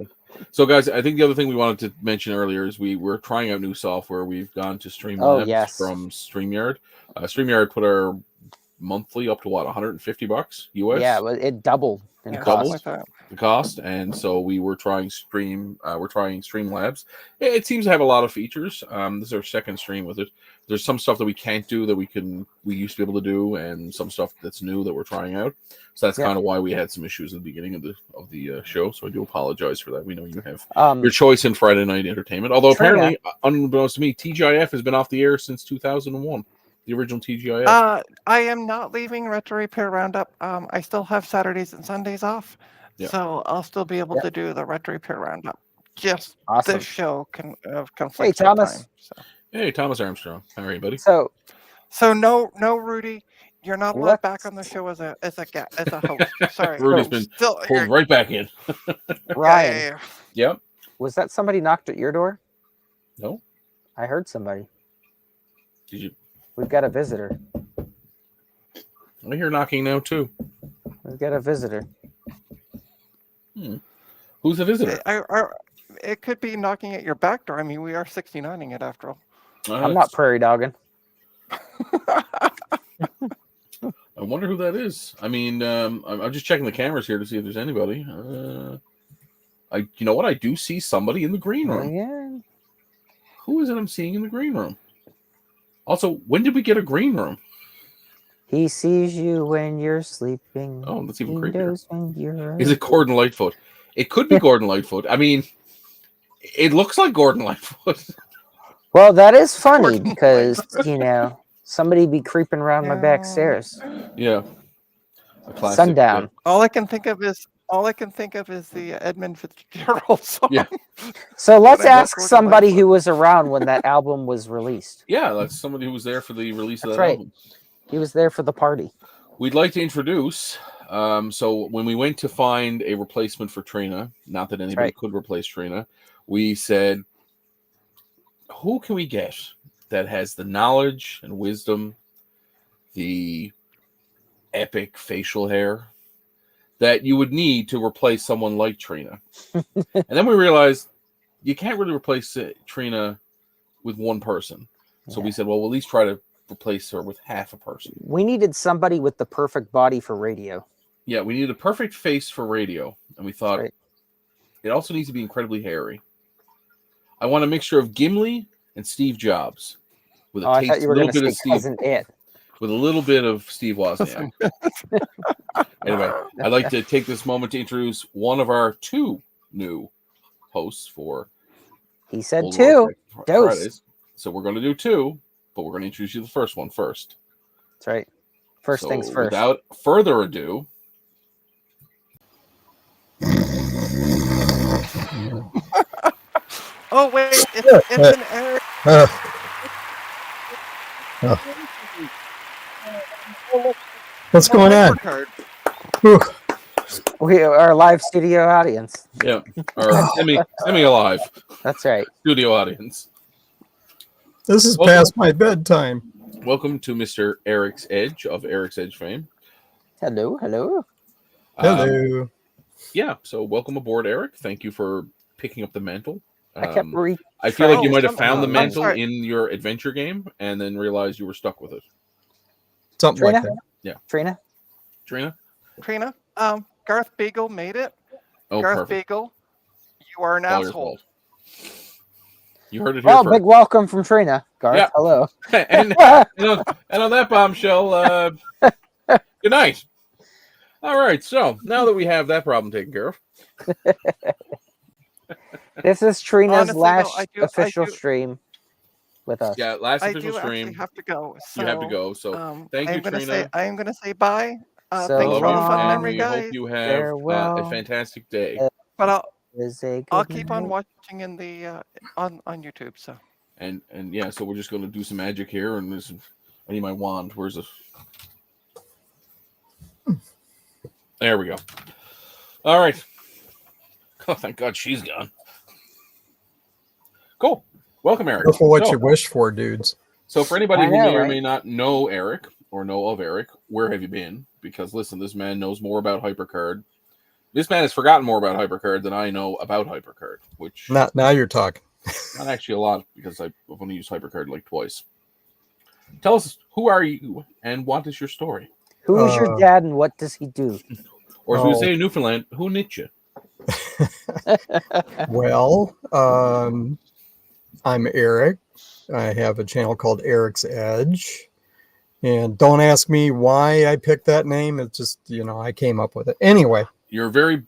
[SPEAKER 2] So, guys, I think the other thing we wanted to mention earlier is we're trying out new software. We've gone to Streamlabs from StreamYard. StreamYard put our monthly up to what, $150 US?
[SPEAKER 1] Yeah, it doubled in cost.
[SPEAKER 2] The cost, and so we're trying Streamlabs. It seems to have a lot of features. This is our second stream with it. There's some stuff that we can't do that we used to be able to do, and some stuff that's new that we're trying out. So that's kind of why we had some issues at the beginning of the show. So I do apologize for that. We know you have your choice in Friday night entertainment. Although apparently, unbeknownst to me, TGIF has been off the air since 2001. The original TGIF.
[SPEAKER 3] I am not leaving Retro Repair Roundup. I still have Saturdays and Sundays off, so I'll still be able to do the Retro Repair Roundup. Just this show can conflicts.
[SPEAKER 1] Hey, Thomas.
[SPEAKER 3] Time, so.
[SPEAKER 2] Hey, Thomas Armstrong. How are you, buddy?
[SPEAKER 1] So
[SPEAKER 3] no, Rudy, you're not allowed back on the show as a host. Sorry,
[SPEAKER 2] Rudy's been pulled right back in.
[SPEAKER 1] Ryan.
[SPEAKER 2] Yep.
[SPEAKER 1] Was that somebody knocked at your door?
[SPEAKER 2] No.
[SPEAKER 1] I heard somebody.
[SPEAKER 2] Did you?
[SPEAKER 1] We've got a visitor.
[SPEAKER 2] I hear knocking now too.
[SPEAKER 1] We've got a visitor.
[SPEAKER 2] Who's the visitor?
[SPEAKER 3] It could be knocking at your back door. I mean, we are 69ing it after all.
[SPEAKER 1] I'm not prairie dogging.
[SPEAKER 2] I wonder who that is. I mean, I'm just checking the cameras here to see if there's anybody. You know what? I do see somebody in the green room.
[SPEAKER 1] Yeah.
[SPEAKER 2] Who is it I'm seeing in the green room? Also, when did we get a green room?
[SPEAKER 1] He sees you when you're sleeping.
[SPEAKER 2] Oh, that's even
[SPEAKER 1] he
[SPEAKER 2] creepier.
[SPEAKER 1] Knows when you're
[SPEAKER 2] Is it Gordon Lightfoot? It could be Gordon Lightfoot. I mean, it looks like Gordon Lightfoot.
[SPEAKER 1] Well, that is funny because, somebody be creeping around my back stairs.
[SPEAKER 2] Yeah.
[SPEAKER 1] Sundown.
[SPEAKER 3] All I can think of is the Edmund Fitzgerald song.
[SPEAKER 2] Yeah.
[SPEAKER 1] So let's ask somebody who was around when that album was released.
[SPEAKER 2] Yeah, that's somebody who was there for the release of that album.
[SPEAKER 1] He was there for the party.
[SPEAKER 2] We'd like to introduce. So when we went to find a replacement for Trina, not that anybody could replace Trina, we said, who can we get that has the knowledge and wisdom, the epic facial hair that you would need to replace someone like Trina? And then we realized you can't really replace Trina with one person. So we said, well, we'll at least try to replace her with half a person.
[SPEAKER 1] We needed somebody with the perfect body for radio.
[SPEAKER 2] Yeah, we needed a perfect face for radio. And we thought it also needs to be incredibly hairy. I want a mixture of Gimli and Steve Jobs. With a taste, little bit of Steve. With a little bit of Steve Wozniak. Anyway, I'd like to take this moment to introduce one of our 2 new hosts for.
[SPEAKER 1] He said 2.
[SPEAKER 2] Fridays. So we're going to do 2, but we're going to introduce you to the first one first.
[SPEAKER 1] That's right. First things first.
[SPEAKER 2] Without further ado.
[SPEAKER 3] Oh wait, it's an Eric.
[SPEAKER 4] What's going on?
[SPEAKER 1] We are our live studio audience.
[SPEAKER 2] Yeah, our semi-alive.
[SPEAKER 1] That's right.
[SPEAKER 2] Studio audience.
[SPEAKER 4] This is past my bedtime.
[SPEAKER 2] Welcome to Mr. Eric's Edge of Eric's Edge fame.
[SPEAKER 1] Hello.
[SPEAKER 4] Hello.
[SPEAKER 2] Yeah, so welcome aboard, Eric. Thank you for picking up the mantle.
[SPEAKER 1] I
[SPEAKER 2] feel like you might have found the mantle in your adventure game and then realized you were stuck with it.
[SPEAKER 4] Something like that.
[SPEAKER 2] Yeah.
[SPEAKER 1] Trina.
[SPEAKER 3] Garth Beagle made it.
[SPEAKER 2] Oh,
[SPEAKER 3] Garth
[SPEAKER 2] perfect.
[SPEAKER 3] Beagle, you are an
[SPEAKER 2] It's all your
[SPEAKER 3] asshole.
[SPEAKER 2] fault. You heard it here
[SPEAKER 1] Well,
[SPEAKER 2] first.
[SPEAKER 1] big welcome from Trina. Garth,
[SPEAKER 2] Yeah.
[SPEAKER 1] hello.
[SPEAKER 2] and on that bombshell, good night. All right, so now that we have that problem taken care of,
[SPEAKER 1] This is Trina's
[SPEAKER 3] Honestly, though,
[SPEAKER 1] last
[SPEAKER 3] I
[SPEAKER 1] official
[SPEAKER 3] do,
[SPEAKER 1] stream with us.
[SPEAKER 2] yeah, last
[SPEAKER 3] I
[SPEAKER 2] official
[SPEAKER 3] do actually
[SPEAKER 2] stream.
[SPEAKER 3] have to go. So
[SPEAKER 2] You have to go. So thank you, Trina.
[SPEAKER 3] I am gonna say bye.
[SPEAKER 1] So
[SPEAKER 2] We
[SPEAKER 3] Thanks
[SPEAKER 2] love
[SPEAKER 3] for the
[SPEAKER 2] you,
[SPEAKER 3] fun
[SPEAKER 2] and
[SPEAKER 3] memory,
[SPEAKER 2] we hope
[SPEAKER 3] guys.
[SPEAKER 2] you have a
[SPEAKER 1] Farewell.
[SPEAKER 2] fantastic day.
[SPEAKER 3] But
[SPEAKER 1] Is a
[SPEAKER 3] I'll
[SPEAKER 1] good
[SPEAKER 3] keep on
[SPEAKER 1] night.
[SPEAKER 3] watching in the on YouTube. So
[SPEAKER 2] And yeah, so we're just going to do some magic here, and I need my wand. Where's it? There we go. All right. Oh, thank God she's gone. Cool. Welcome, Eric.
[SPEAKER 4] Careful what you wish for, dudes.
[SPEAKER 2] So for anybody
[SPEAKER 1] I
[SPEAKER 2] who
[SPEAKER 1] know,
[SPEAKER 2] may or
[SPEAKER 1] right?
[SPEAKER 2] may not know Eric or know of Eric, where have you been? Because listen, this man knows more about HyperCard. This man has forgotten more about HyperCard than I know about HyperCard, which
[SPEAKER 4] Now you're talking.
[SPEAKER 2] not actually a lot because I've only used HyperCard like twice. Tell us, who are you and what is your story?
[SPEAKER 1] Who is your dad and what does he do?
[SPEAKER 2] Or as we say in Newfoundland, who knit you?
[SPEAKER 4] Well, I'm Eric. I have a channel called Eric's Edge. And don't ask me why I picked that name. It's just, I came up with it. Anyway.
[SPEAKER 2] You're very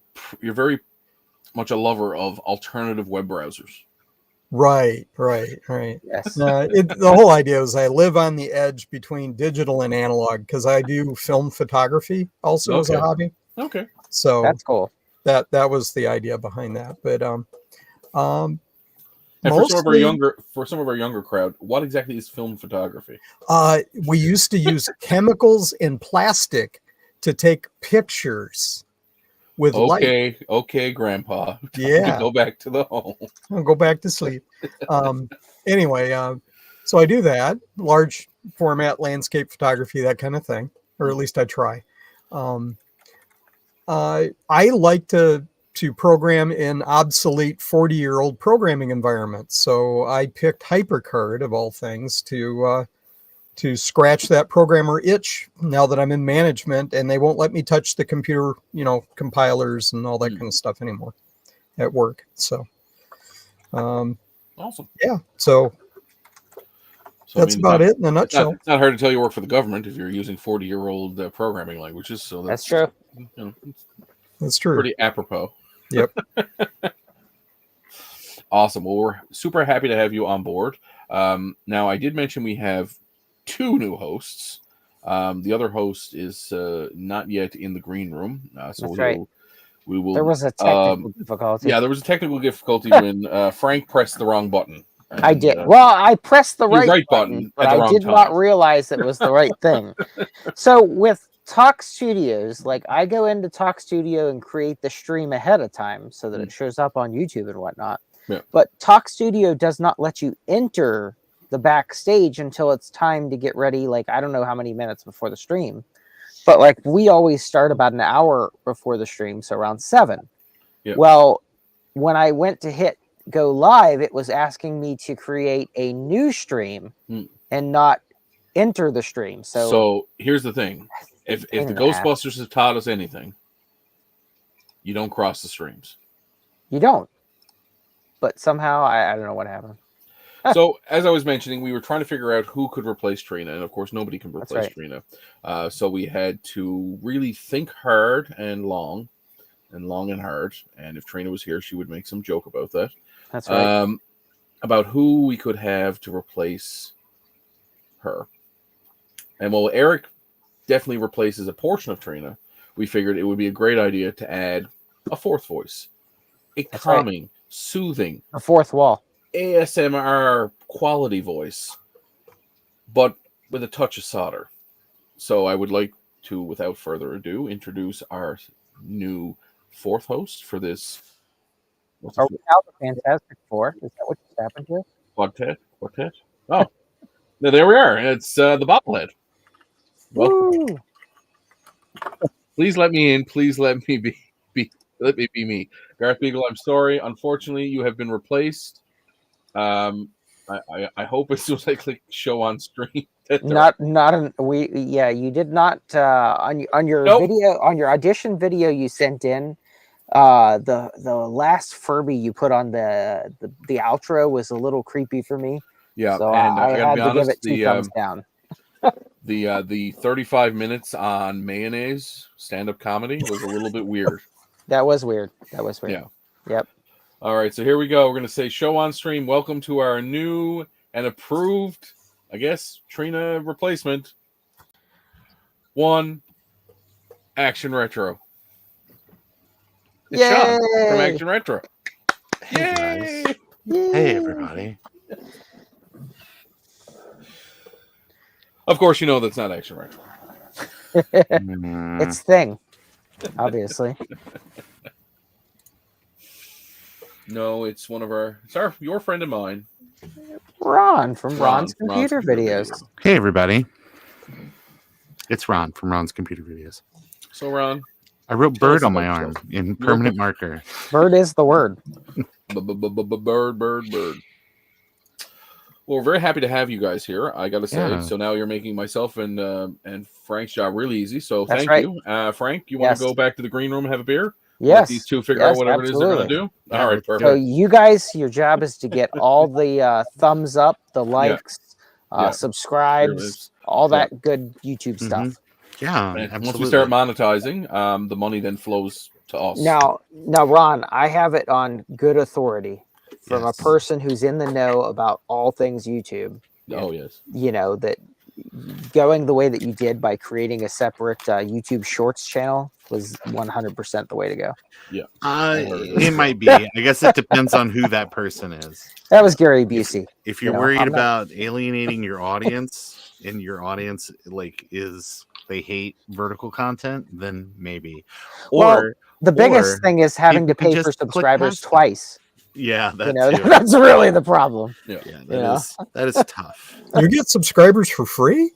[SPEAKER 2] much a lover of alternative web browsers.
[SPEAKER 4] Right.
[SPEAKER 1] Yes.
[SPEAKER 4] The whole idea is I live on the edge between digital and analog because I do film photography also as a hobby.
[SPEAKER 2] Okay.
[SPEAKER 4] So
[SPEAKER 1] that's cool.
[SPEAKER 4] That was the idea behind that. But
[SPEAKER 2] and for some of our younger crowd, what exactly is film photography?
[SPEAKER 4] We used to use chemicals and plastic to take pictures with light.
[SPEAKER 2] Okay, Grandpa.
[SPEAKER 4] Yeah.
[SPEAKER 2] Go back to the home.
[SPEAKER 4] I'll go back to sleep. Anyway, so I do that, large format landscape photography, that kind of thing, or at least I try. I like to program in obsolete 40-year-old programming environments. So I picked HyperCard of all things to scratch that programmer itch now that I'm in management and they won't let me touch the computer, compilers and all that kind of stuff anymore at work. So,
[SPEAKER 2] awesome.
[SPEAKER 4] Yeah. So that's about it in a nutshell.
[SPEAKER 2] It's not hard to tell you work for the government if you're using 40-year-old programming languages. So
[SPEAKER 1] that's true.
[SPEAKER 4] That's true.
[SPEAKER 2] Pretty apropos.
[SPEAKER 4] Yep.
[SPEAKER 2] Awesome. Well, we're super happy to have you on board. Now, I did mention we have 2 new hosts. The other host is not yet in the green room. So
[SPEAKER 1] that's right.
[SPEAKER 2] We will.
[SPEAKER 1] There was a technical difficulty.
[SPEAKER 2] Yeah, there was a technical difficulty when Frank pressed the wrong button. And,
[SPEAKER 1] I did. Well, I pressed the right
[SPEAKER 2] button
[SPEAKER 1] but
[SPEAKER 2] at the
[SPEAKER 1] I
[SPEAKER 2] wrong
[SPEAKER 1] did
[SPEAKER 2] time.
[SPEAKER 1] not realize it was the right thing. So with Talk Studios, like I go into Talk Studio and create the stream ahead of time so that it shows up on YouTube and whatnot.
[SPEAKER 2] Yeah.
[SPEAKER 1] But Talk Studio does not let you enter the backstage until it's time to get ready. Like, I don't know how many minutes before the stream, but like we always start about an hour before the stream. So around 7.
[SPEAKER 2] Yeah.
[SPEAKER 1] Well, when I went to hit go live, it was asking me to create a new stream and not enter the stream.
[SPEAKER 2] So here's the thing. If the Ghostbusters have taught us anything, you don't cross the streams.
[SPEAKER 1] You don't. But somehow, I don't know what happened.
[SPEAKER 2] So, as I was mentioning, we were trying to figure out who could replace Trina, and of course, nobody can replace Trina. So we had to really think hard and long and hard. And if Trina was here, she would make some joke about that.
[SPEAKER 1] That's right.
[SPEAKER 2] About who we could have to replace her. And while Eric definitely replaces a portion of Trina, we figured it would be a great idea to add a 4th voice. A calming, soothing,
[SPEAKER 1] a 4th wall.
[SPEAKER 2] ASMR quality voice, but with a touch of solder. So I would like to, without further ado, introduce our new 4th host for this.
[SPEAKER 1] Are we now the Fantastic Four? Is that what just happened here?
[SPEAKER 2] Quartet? Oh, there we are. It's the bobblehead. Welcome. Please let me in. Please let me be. Let me be me. Garth Beagle, I'm sorry. Unfortunately, you have been replaced. I hope as soon as I click show on stream.
[SPEAKER 1] You did not on your video, on your audition video you sent in. The last Furby you put on the outro was a little creepy for me.
[SPEAKER 2] Yeah,
[SPEAKER 1] So
[SPEAKER 2] and
[SPEAKER 1] I
[SPEAKER 2] I gotta
[SPEAKER 1] had
[SPEAKER 2] be
[SPEAKER 1] to give
[SPEAKER 2] honest,
[SPEAKER 1] it 2 thumbs down.
[SPEAKER 2] the 35 minutes on mayonnaise stand-up comedy was a little bit weird.
[SPEAKER 1] That was weird.
[SPEAKER 2] Yeah.
[SPEAKER 1] Yep.
[SPEAKER 2] All right, so here we go. We're gonna say show on stream. Welcome to our new and approved, I guess, Trina replacement. 1 Action Retro. It's Sean from
[SPEAKER 1] Yay!
[SPEAKER 2] Action Retro.
[SPEAKER 3] Hey guys.
[SPEAKER 1] Yay!
[SPEAKER 3] Hey everybody.
[SPEAKER 2] Of course, you know that's not Action Retro.
[SPEAKER 1] It's Thing, obviously.
[SPEAKER 2] No, it's your friend of mine.
[SPEAKER 1] Ron from Ron's
[SPEAKER 2] from
[SPEAKER 1] Computer Videos.
[SPEAKER 3] Hey everybody. It's Ron from Ron's Computer Videos.
[SPEAKER 2] So, Ron,
[SPEAKER 3] I wrote
[SPEAKER 2] tell us
[SPEAKER 3] bird on my
[SPEAKER 2] about
[SPEAKER 3] arm
[SPEAKER 2] yourself.
[SPEAKER 3] in permanent marker.
[SPEAKER 1] Bird is the word.
[SPEAKER 2] Bird. Well, we're very happy to have you guys here. I got to say,
[SPEAKER 3] Yeah.
[SPEAKER 2] so now you're making myself and Frank's job really easy. So
[SPEAKER 1] That's
[SPEAKER 2] thank
[SPEAKER 1] right.
[SPEAKER 2] you, Frank. You want
[SPEAKER 1] Yes.
[SPEAKER 2] to go back to the green room and have a beer? Let
[SPEAKER 1] Yes.
[SPEAKER 2] these two figure out
[SPEAKER 1] Yes,
[SPEAKER 2] whatever it is they're going to do.
[SPEAKER 3] Yeah,
[SPEAKER 2] All right,
[SPEAKER 3] let's do
[SPEAKER 2] perfect.
[SPEAKER 1] So you guys, your job is to get all the thumbs up, the likes,
[SPEAKER 2] Yeah.
[SPEAKER 1] subscribes, all
[SPEAKER 2] Yeah.
[SPEAKER 1] that good YouTube
[SPEAKER 3] Mhm.
[SPEAKER 1] stuff.
[SPEAKER 3] Yeah,
[SPEAKER 2] And
[SPEAKER 3] absolutely.
[SPEAKER 2] once we start monetizing, the money then flows to us.
[SPEAKER 1] Now, Ron, I have it on good authority from
[SPEAKER 3] Yes.
[SPEAKER 1] a person who's in the know about all things YouTube.
[SPEAKER 2] Oh yes.
[SPEAKER 1] You know that going the way that you did by creating a separate YouTube Shorts channel was 100% the way to go.
[SPEAKER 3] It might be. I guess it depends on who that person is.
[SPEAKER 1] That was Gary Busey.
[SPEAKER 3] If you're
[SPEAKER 1] You know,
[SPEAKER 3] worried
[SPEAKER 1] I'm not-
[SPEAKER 3] about alienating your audience and your audience they hate vertical content, then maybe.
[SPEAKER 1] Well,
[SPEAKER 3] Or
[SPEAKER 1] the biggest thing is having to
[SPEAKER 3] people can
[SPEAKER 1] pay for
[SPEAKER 3] just click
[SPEAKER 1] subscribers
[SPEAKER 3] past it.
[SPEAKER 1] twice.
[SPEAKER 3] yeah,
[SPEAKER 1] You
[SPEAKER 3] that
[SPEAKER 1] know,
[SPEAKER 3] too.
[SPEAKER 1] that's really the problem.
[SPEAKER 3] Yeah,
[SPEAKER 1] Yeah.
[SPEAKER 3] that is tough.
[SPEAKER 4] You get subscribers for free?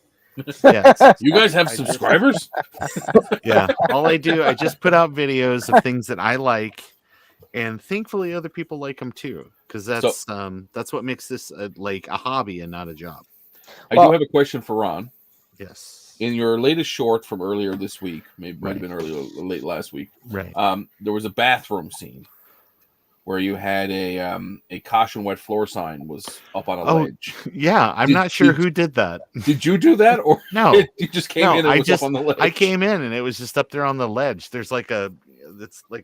[SPEAKER 3] Yes.
[SPEAKER 2] You guys have subscribers?
[SPEAKER 3] Yeah. All I just put out videos of things that I like, and thankfully other people like them too, because that's what makes this like a hobby and not a job.
[SPEAKER 2] I
[SPEAKER 1] Well-
[SPEAKER 2] do have a question for Ron.
[SPEAKER 3] Yes.
[SPEAKER 2] In your latest short from earlier this week, maybe might have
[SPEAKER 3] Right.
[SPEAKER 2] been earlier late last week,
[SPEAKER 3] Right.
[SPEAKER 2] there was a bathroom scene where you had a caution wet floor sign was up on a ledge.
[SPEAKER 3] Yeah, I'm not sure who did that.
[SPEAKER 2] Did you do that, or
[SPEAKER 3] No.
[SPEAKER 2] you just came in and it was up on the ledge?
[SPEAKER 3] I came in and it was just up there on the ledge. There's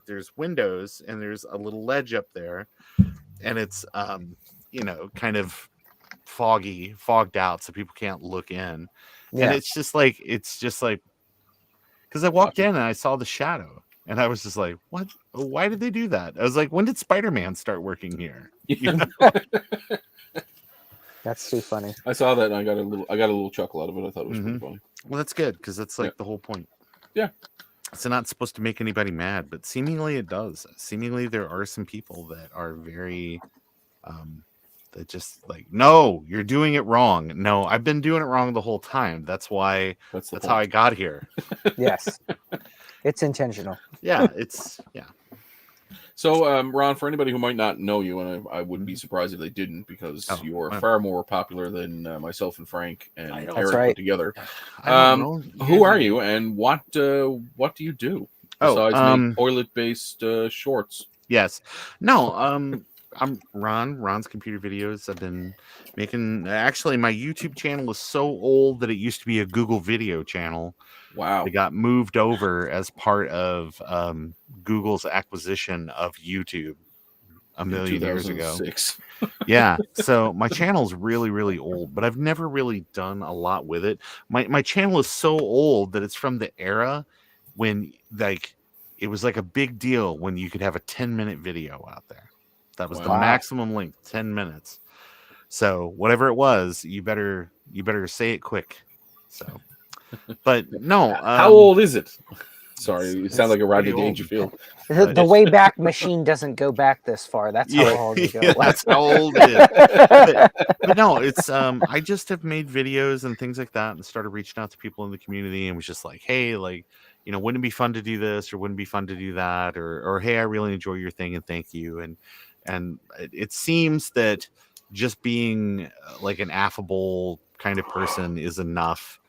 [SPEAKER 3] there's windows and there's a little ledge up there, and it's kind of fogged out so people can't look in.
[SPEAKER 1] Yeah.
[SPEAKER 3] And it's just like because I walked in and I saw the shadow and I was just like, what? Why did they do that? I was like, when did Spider-Man start working here?
[SPEAKER 1] That's too funny.
[SPEAKER 2] I saw that and I got a little chuckle out of it. I thought it was pretty funny.
[SPEAKER 3] Well, that's good because that's like the whole point.
[SPEAKER 2] Yeah.
[SPEAKER 3] It's not supposed to make anybody mad, but seemingly it does. Seemingly there are some people that are very that just like, no, you're doing it wrong. No, I've been doing it wrong the whole time. That's why that's how I got here.
[SPEAKER 1] Yes. It's intentional.
[SPEAKER 3] Yeah.
[SPEAKER 2] So, Ron, for anybody who might not know you, and I wouldn't be surprised if they didn't, because you are far more popular than myself and Frank and Eric put together. Who are you, and what do you do besides make toilet-based shorts?
[SPEAKER 3] Yes. No. I'm Ron's Computer Videos. I've been making. Actually, my YouTube channel is so old that it used to be a Google Video channel.
[SPEAKER 2] Wow.
[SPEAKER 3] It got moved over as part of Google's acquisition of YouTube a million years ago. Yeah. So my channel's really, really old, but I've never really done a lot with it. My channel is so old that it's from the era when it was like a big deal when you could have a 10-minute video out there. That was the maximum length, 10 minutes. So whatever it was, you better say it quick. So, but no.
[SPEAKER 2] How old is it? Sorry, you sound like a Rodney Dangerfield.
[SPEAKER 1] The Wayback Machine doesn't go back this far. That's how old you go.
[SPEAKER 3] Yeah, that's how old it is. But no, it's I just have made videos and things like that and started reaching out to people in the community and was just like, hey, wouldn't it be fun to do this or wouldn't it be fun to do that or hey, I really enjoy your thing and thank you. And it seems that just being like an affable kind of person is enough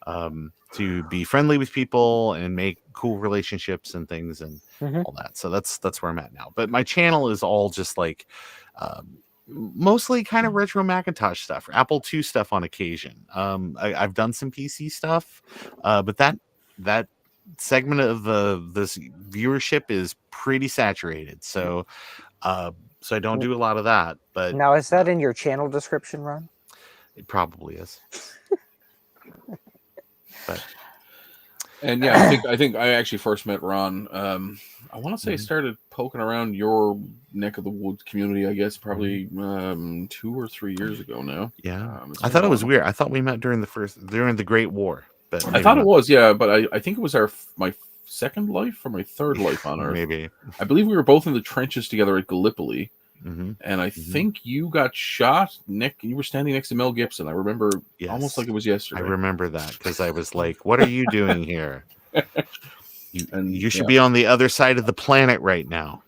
[SPEAKER 5] to be friendly with people and make cool relationships and things and
[SPEAKER 1] Mhm.
[SPEAKER 5] all that. So that's where I'm at now. But my channel is all just like mostly kind of retro Macintosh stuff, Apple II stuff on occasion. I've done some PC stuff, but that segment of this viewership is pretty saturated. So so I don't do a lot of that, but
[SPEAKER 1] Now, is that in your channel description, Ron?
[SPEAKER 5] it probably is. But
[SPEAKER 2] And yeah, I think I actually first met Ron. I want to say I started poking around your neck of the woods community, I guess, probably 2 or 3 years ago now.
[SPEAKER 5] yeah,
[SPEAKER 2] It's
[SPEAKER 5] I
[SPEAKER 2] been
[SPEAKER 5] thought
[SPEAKER 2] a
[SPEAKER 5] it was
[SPEAKER 2] while.
[SPEAKER 5] weird. I thought we met during the Great War, but
[SPEAKER 2] I
[SPEAKER 5] maybe
[SPEAKER 2] thought it
[SPEAKER 5] not.
[SPEAKER 2] was, yeah, but I think it was my second life or my third life on Earth.
[SPEAKER 5] Maybe.
[SPEAKER 2] I believe we were both in the trenches together at Gallipoli.
[SPEAKER 5] Mm-hmm.
[SPEAKER 2] And I think you got shot, Nick. You were standing next to Mel Gibson. I remember almost like it was yesterday.
[SPEAKER 5] I remember that because I was like, "What are you doing here? You should be on the other side of the planet right now."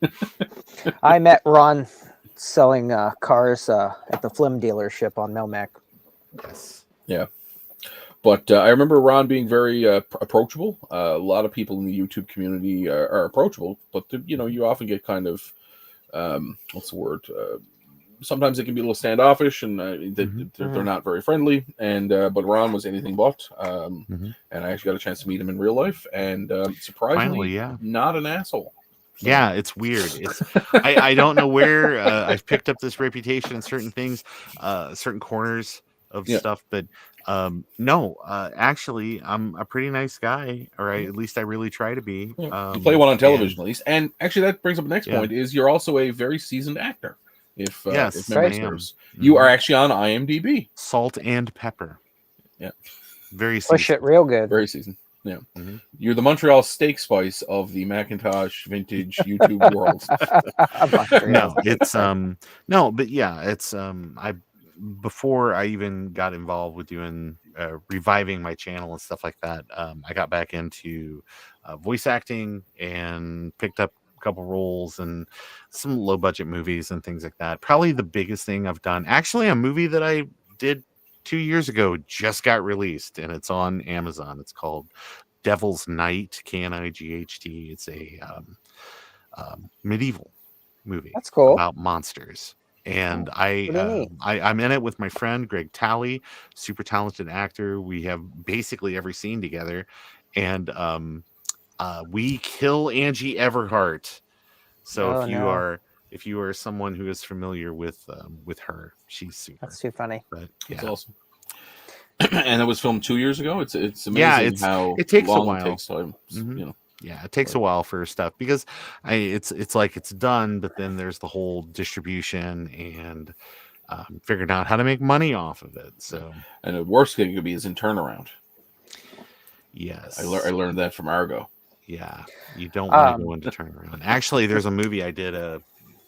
[SPEAKER 1] I met Ron selling cars at the Flim dealership on Melmac.
[SPEAKER 5] Yes.
[SPEAKER 2] Yeah. But I remember Ron being very approachable. A lot of people in the YouTube community are approachable, but you often get kind of what's the word? Sometimes it can be a little standoffish, and they're not very friendly. And but Ron was anything but. And I actually got a chance to meet him in real life, and surprisingly, not an asshole. So.
[SPEAKER 5] Yeah, it's weird. It's I don't know where I've picked up this reputation in certain things, certain corners of stuff, but no, actually, I'm a pretty nice guy, or at least I really try to be.
[SPEAKER 2] You play one on television at least, and actually that brings up the next point: is you're also a very seasoned actor. If memory serves, you are actually on IMDb.
[SPEAKER 5] Salt and pepper.
[SPEAKER 2] Yeah,
[SPEAKER 5] very
[SPEAKER 1] push it real good.
[SPEAKER 2] Very seasoned. Yeah, you're the Montreal steak spice of the Macintosh vintage YouTube world.
[SPEAKER 5] No, it's no, but yeah, it's I. Before I even got involved with doing reviving my channel and stuff like that, I got back into voice acting and picked up a couple roles and some low budget movies and things like that. Probably the biggest thing I've done, actually, a movie that I did 2 years ago just got released and it's on Amazon. It's called Devil's Night, K-N-I-G-H-T. It's a medieval movie.
[SPEAKER 1] That's cool.
[SPEAKER 5] About monsters. And I'm in it with my friend Greg Talley, super talented actor. We have basically every scene together, and we kill Angie Everhart. So if you are someone who is familiar with her, she's super.
[SPEAKER 1] That's too funny.
[SPEAKER 5] But
[SPEAKER 2] that's awesome. And it was filmed 2 years ago. It's amazing how
[SPEAKER 5] it takes
[SPEAKER 2] long
[SPEAKER 5] a while.
[SPEAKER 2] it takes time.
[SPEAKER 5] Yeah, it takes a while for stuff because it's like it's done, but then there's the whole distribution and figuring out how to make money off of it. So,
[SPEAKER 2] and the worst thing could be is in turnaround.
[SPEAKER 5] Yes,
[SPEAKER 2] I learned that from Argo.
[SPEAKER 5] Yeah, you don't want to go into turnaround. Actually, there's a movie I did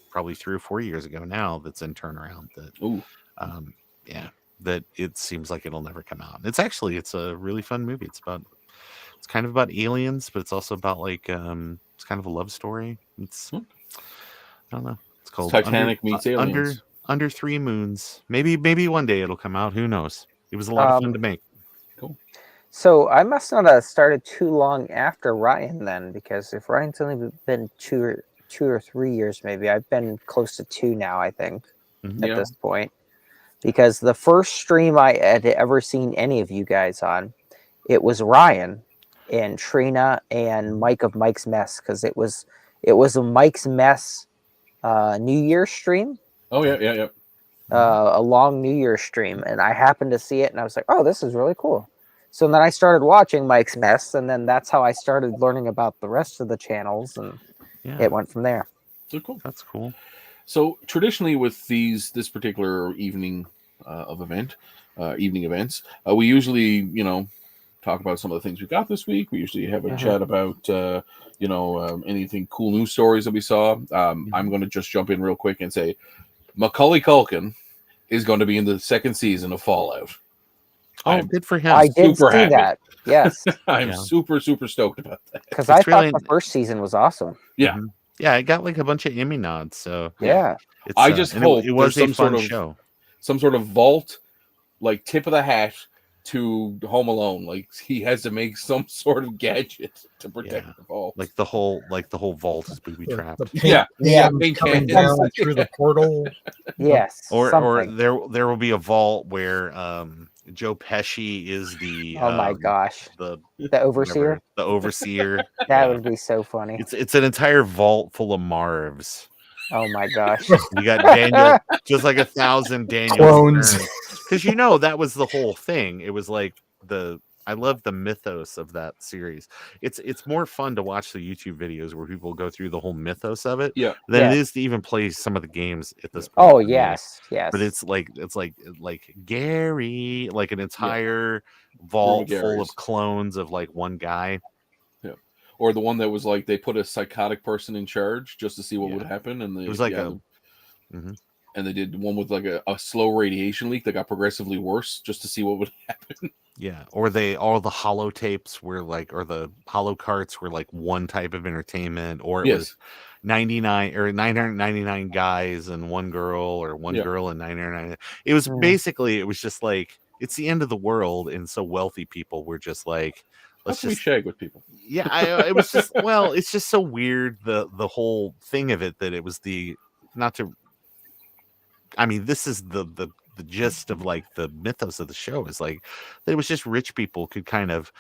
[SPEAKER 5] probably 3 or 4 years ago now that's in turnaround. That it seems like it'll never come out. It's a really fun movie. It's kind of about aliens, but it's also about like it's kind of a love story. It's I don't know. It's called
[SPEAKER 2] Titanic meets aliens.
[SPEAKER 5] Under 3 moons. Maybe one day it'll come out. Who knows? It was a lot of fun to make.
[SPEAKER 2] Cool.
[SPEAKER 1] So I must not have started too long after Ryan then, because if Ryan's only been 2 or 3 years, maybe I've been close to 2 now. I think at this point, because the first stream I had ever seen any of you guys on, it was Ryan and Trina and Mike of Mike's Mess, because it was a Mike's Mess New Year's stream.
[SPEAKER 2] Oh yeah.
[SPEAKER 1] A long New Year's stream, and I happened to see it, and I was like, "Oh, this is really cool." So then I started watching Mike's Mess, and then that's how I started learning about the rest of the channels, and it went from there.
[SPEAKER 2] So cool.
[SPEAKER 5] That's cool.
[SPEAKER 2] So traditionally, with this particular evening evening events, we usually talk about some of the things we got this week. We usually have a chat about anything cool news stories that we saw. I'm going to just jump in real quick and say Macaulay Culkin is going to be in the 2nd season of Fallout.
[SPEAKER 5] Good for him.
[SPEAKER 1] I did see that. Yes.
[SPEAKER 2] I'm super stoked about that.
[SPEAKER 1] Because I thought the first season was awesome.
[SPEAKER 2] Yeah.
[SPEAKER 5] Yeah, it got like a bunch of Emmy nods. So
[SPEAKER 1] yeah.
[SPEAKER 2] I just hope
[SPEAKER 5] it was a fun show.
[SPEAKER 2] Some sort of vault, like tip of the hat, to Home Alone. Like he has to make some sort of gadget to protect the vault.
[SPEAKER 5] Like the whole vault is booby trapped.
[SPEAKER 4] The paint
[SPEAKER 2] paint
[SPEAKER 4] coming
[SPEAKER 2] cans.
[SPEAKER 4] down through the portal.
[SPEAKER 1] Yes.
[SPEAKER 5] Or
[SPEAKER 1] something.
[SPEAKER 5] there will be a vault where Joe Pesci is the
[SPEAKER 1] Oh my gosh.
[SPEAKER 5] the
[SPEAKER 1] overseer.
[SPEAKER 5] the overseer.
[SPEAKER 1] That would be so funny.
[SPEAKER 5] It's an entire vault full of Marvs.
[SPEAKER 1] Oh my gosh.
[SPEAKER 5] You got Daniel, just like 1,000 Daniel
[SPEAKER 4] Clones.
[SPEAKER 5] because that was the whole thing. It was like I love the mythos of that series. It's more fun to watch the YouTube videos where people go through the whole mythos of it than it is to even play some of the games at this point.
[SPEAKER 1] Oh yes.
[SPEAKER 5] But it's like Gary, like an entire vault full of clones of like one guy.
[SPEAKER 2] Yeah. Or the one that was like they put a psychotic person in charge just to see what would happen, and
[SPEAKER 5] it was like
[SPEAKER 2] and they did one with like a slow radiation leak that got progressively worse just to see what would happen.
[SPEAKER 5] Yeah, or all the holo tapes were like, or the holo carts were like one type of entertainment, or it was 99 or 999 guys and one girl, or one girl and 999. It was basically, it was just like, it's the end of the world, and so wealthy people were just like, let's just
[SPEAKER 2] shag with people.
[SPEAKER 5] Yeah, it was just it's just so weird the whole thing of it, that it was this is the gist of like the mythos of the show, is like that it was just rich people could kind of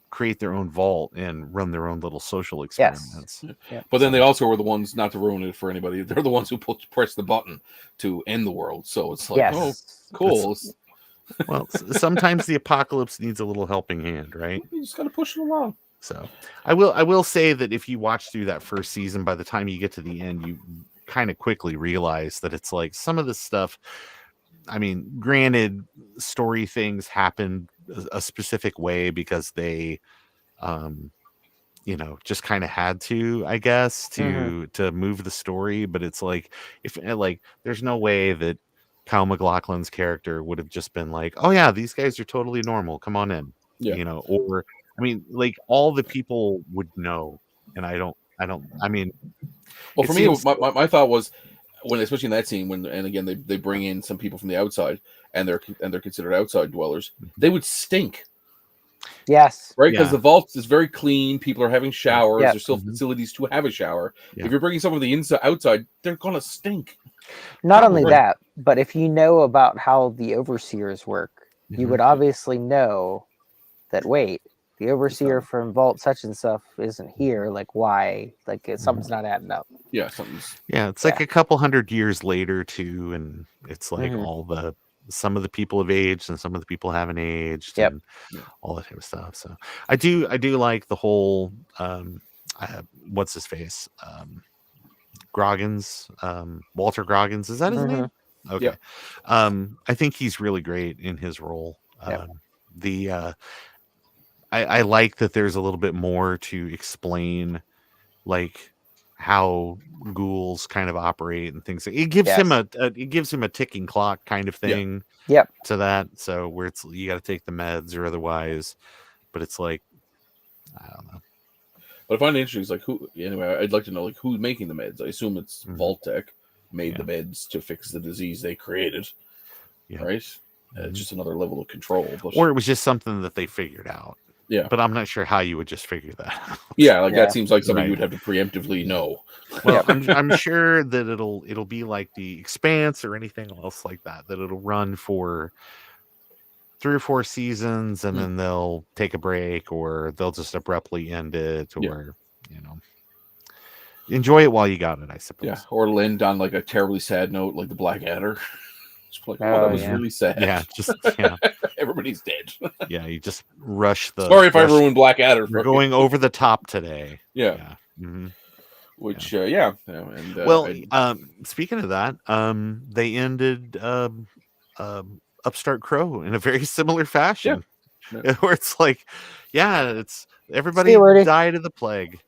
[SPEAKER 5] create their own vault and run their own little social experiments.
[SPEAKER 1] Yeah.
[SPEAKER 2] But then they also were the ones, not to ruin it for anybody, they're the ones who press the button to end the world. So it's like, oh, cool.
[SPEAKER 5] Well, sometimes the apocalypse needs a little helping hand, right?
[SPEAKER 2] You just got to push it along.
[SPEAKER 5] So I will say that if you watch through that first season, by the time you get to the end, you kind of quickly realize that it's like some of this stuff, I mean, granted, story things happen a specific way because they just kind of had to, I guess, to move the story. But it's like, if like there's no way that Kyle MacLachlan's character would have just been like, oh yeah, these guys are totally normal, come on in. Or I mean, like all the people would know, and I mean,
[SPEAKER 2] well, for me, my thought was, when, especially in that scene, and again they bring in some people from the outside, and they're considered outside dwellers, they would stink.
[SPEAKER 1] Yes.
[SPEAKER 2] Right? Because the vault is very clean. People are having showers.
[SPEAKER 1] Yeah.
[SPEAKER 2] There's still facilities to have a shower. Yeah. If you're bringing someone from the outside, they're gonna stink.
[SPEAKER 1] Not only that, but if you know about how the overseers work, you would obviously know that, wait, the overseer from vault such and stuff isn't here. Like, why? Like, something's not adding up.
[SPEAKER 2] Yeah,
[SPEAKER 5] it's like a couple hundred years later too, and it's like some of the people have aged and some of the people haven't aged, and all that type of stuff. So I do like the whole what's his face, Groggins, Walter Groggins, is that his name? Okay. I think he's really great in his role. I like that there's a little bit more to explain, like how ghouls kind of operate and things. It gives him a ticking clock kind of thing. To that. So where it's, you got to take the meds or otherwise. But it's like, I don't know.
[SPEAKER 2] But I find it interesting. It's like, who? Anyway, I'd like to know, like, who's making the meds. I assume it's Vault-Tec made the meds to fix the disease they created. Right. Just another level of control.
[SPEAKER 5] Or it was just something that they figured out.
[SPEAKER 2] Yeah,
[SPEAKER 5] but I'm not sure how you would just figure that out.
[SPEAKER 2] That seems like something you would have to preemptively know.
[SPEAKER 5] Well, I'm sure that it'll be like The Expanse or anything else like that it'll run for 3 or 4 seasons, and then they'll take a break, or they'll just abruptly end it, or enjoy it while you got it, I suppose.
[SPEAKER 2] Yeah, or end on like a terribly sad note, like the Blackadder. Like, that was really sad.
[SPEAKER 5] Yeah, just
[SPEAKER 2] everybody's dead.
[SPEAKER 5] You just rush the.
[SPEAKER 2] Sorry if I ruined Blackadder.
[SPEAKER 5] We're going over the top today.
[SPEAKER 2] Which
[SPEAKER 5] speaking of that, they ended Upstart Crow in a very similar fashion, where it's like, it's everybody died of the plague.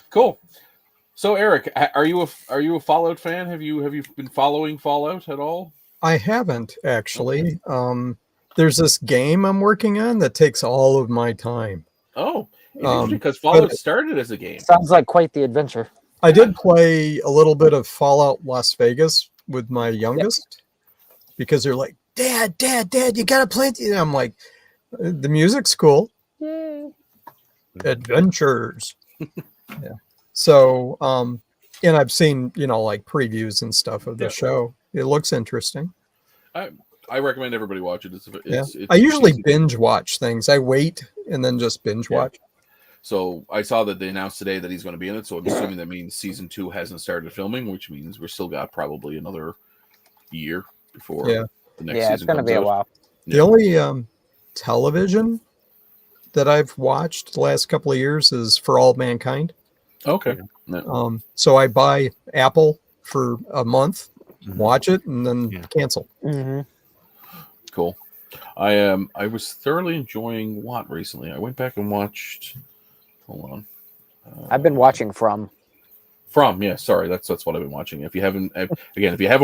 [SPEAKER 2] Cool. So Eric, are you a Fallout fan? Have you been following Fallout at all?
[SPEAKER 4] I haven't actually. There's this game I'm working on that takes all of my time.
[SPEAKER 2] Oh, because Fallout started as a game.
[SPEAKER 1] Sounds like quite the adventure.
[SPEAKER 4] I did play a little bit of Fallout Las Vegas with my youngest because they're like, Dad, you gotta play. And I'm like, the music's cool.
[SPEAKER 1] Yay.
[SPEAKER 4] Adventures. Yeah. So, and I've seen, like previews and stuff of the show. It looks interesting.
[SPEAKER 2] I recommend everybody watch it. It's
[SPEAKER 4] I usually binge watch things. I wait and then just binge watch.
[SPEAKER 2] So I saw that they announced today that he's going to be in it. So I'm assuming that means season 2 hasn't started filming, which means we're still got probably another year before the next season.
[SPEAKER 1] It's going to be a while.
[SPEAKER 4] The only television that I've watched the last couple of years is For All Mankind.
[SPEAKER 2] Okay.
[SPEAKER 4] So I buy Apple for a month, watch it, and then cancel.
[SPEAKER 1] Mm-hmm.
[SPEAKER 2] Cool. I was thoroughly enjoying what recently. I went back and watched. Hold on.
[SPEAKER 1] I've been watching From.
[SPEAKER 2] Yeah, sorry, that's what I've been watching. If you haven't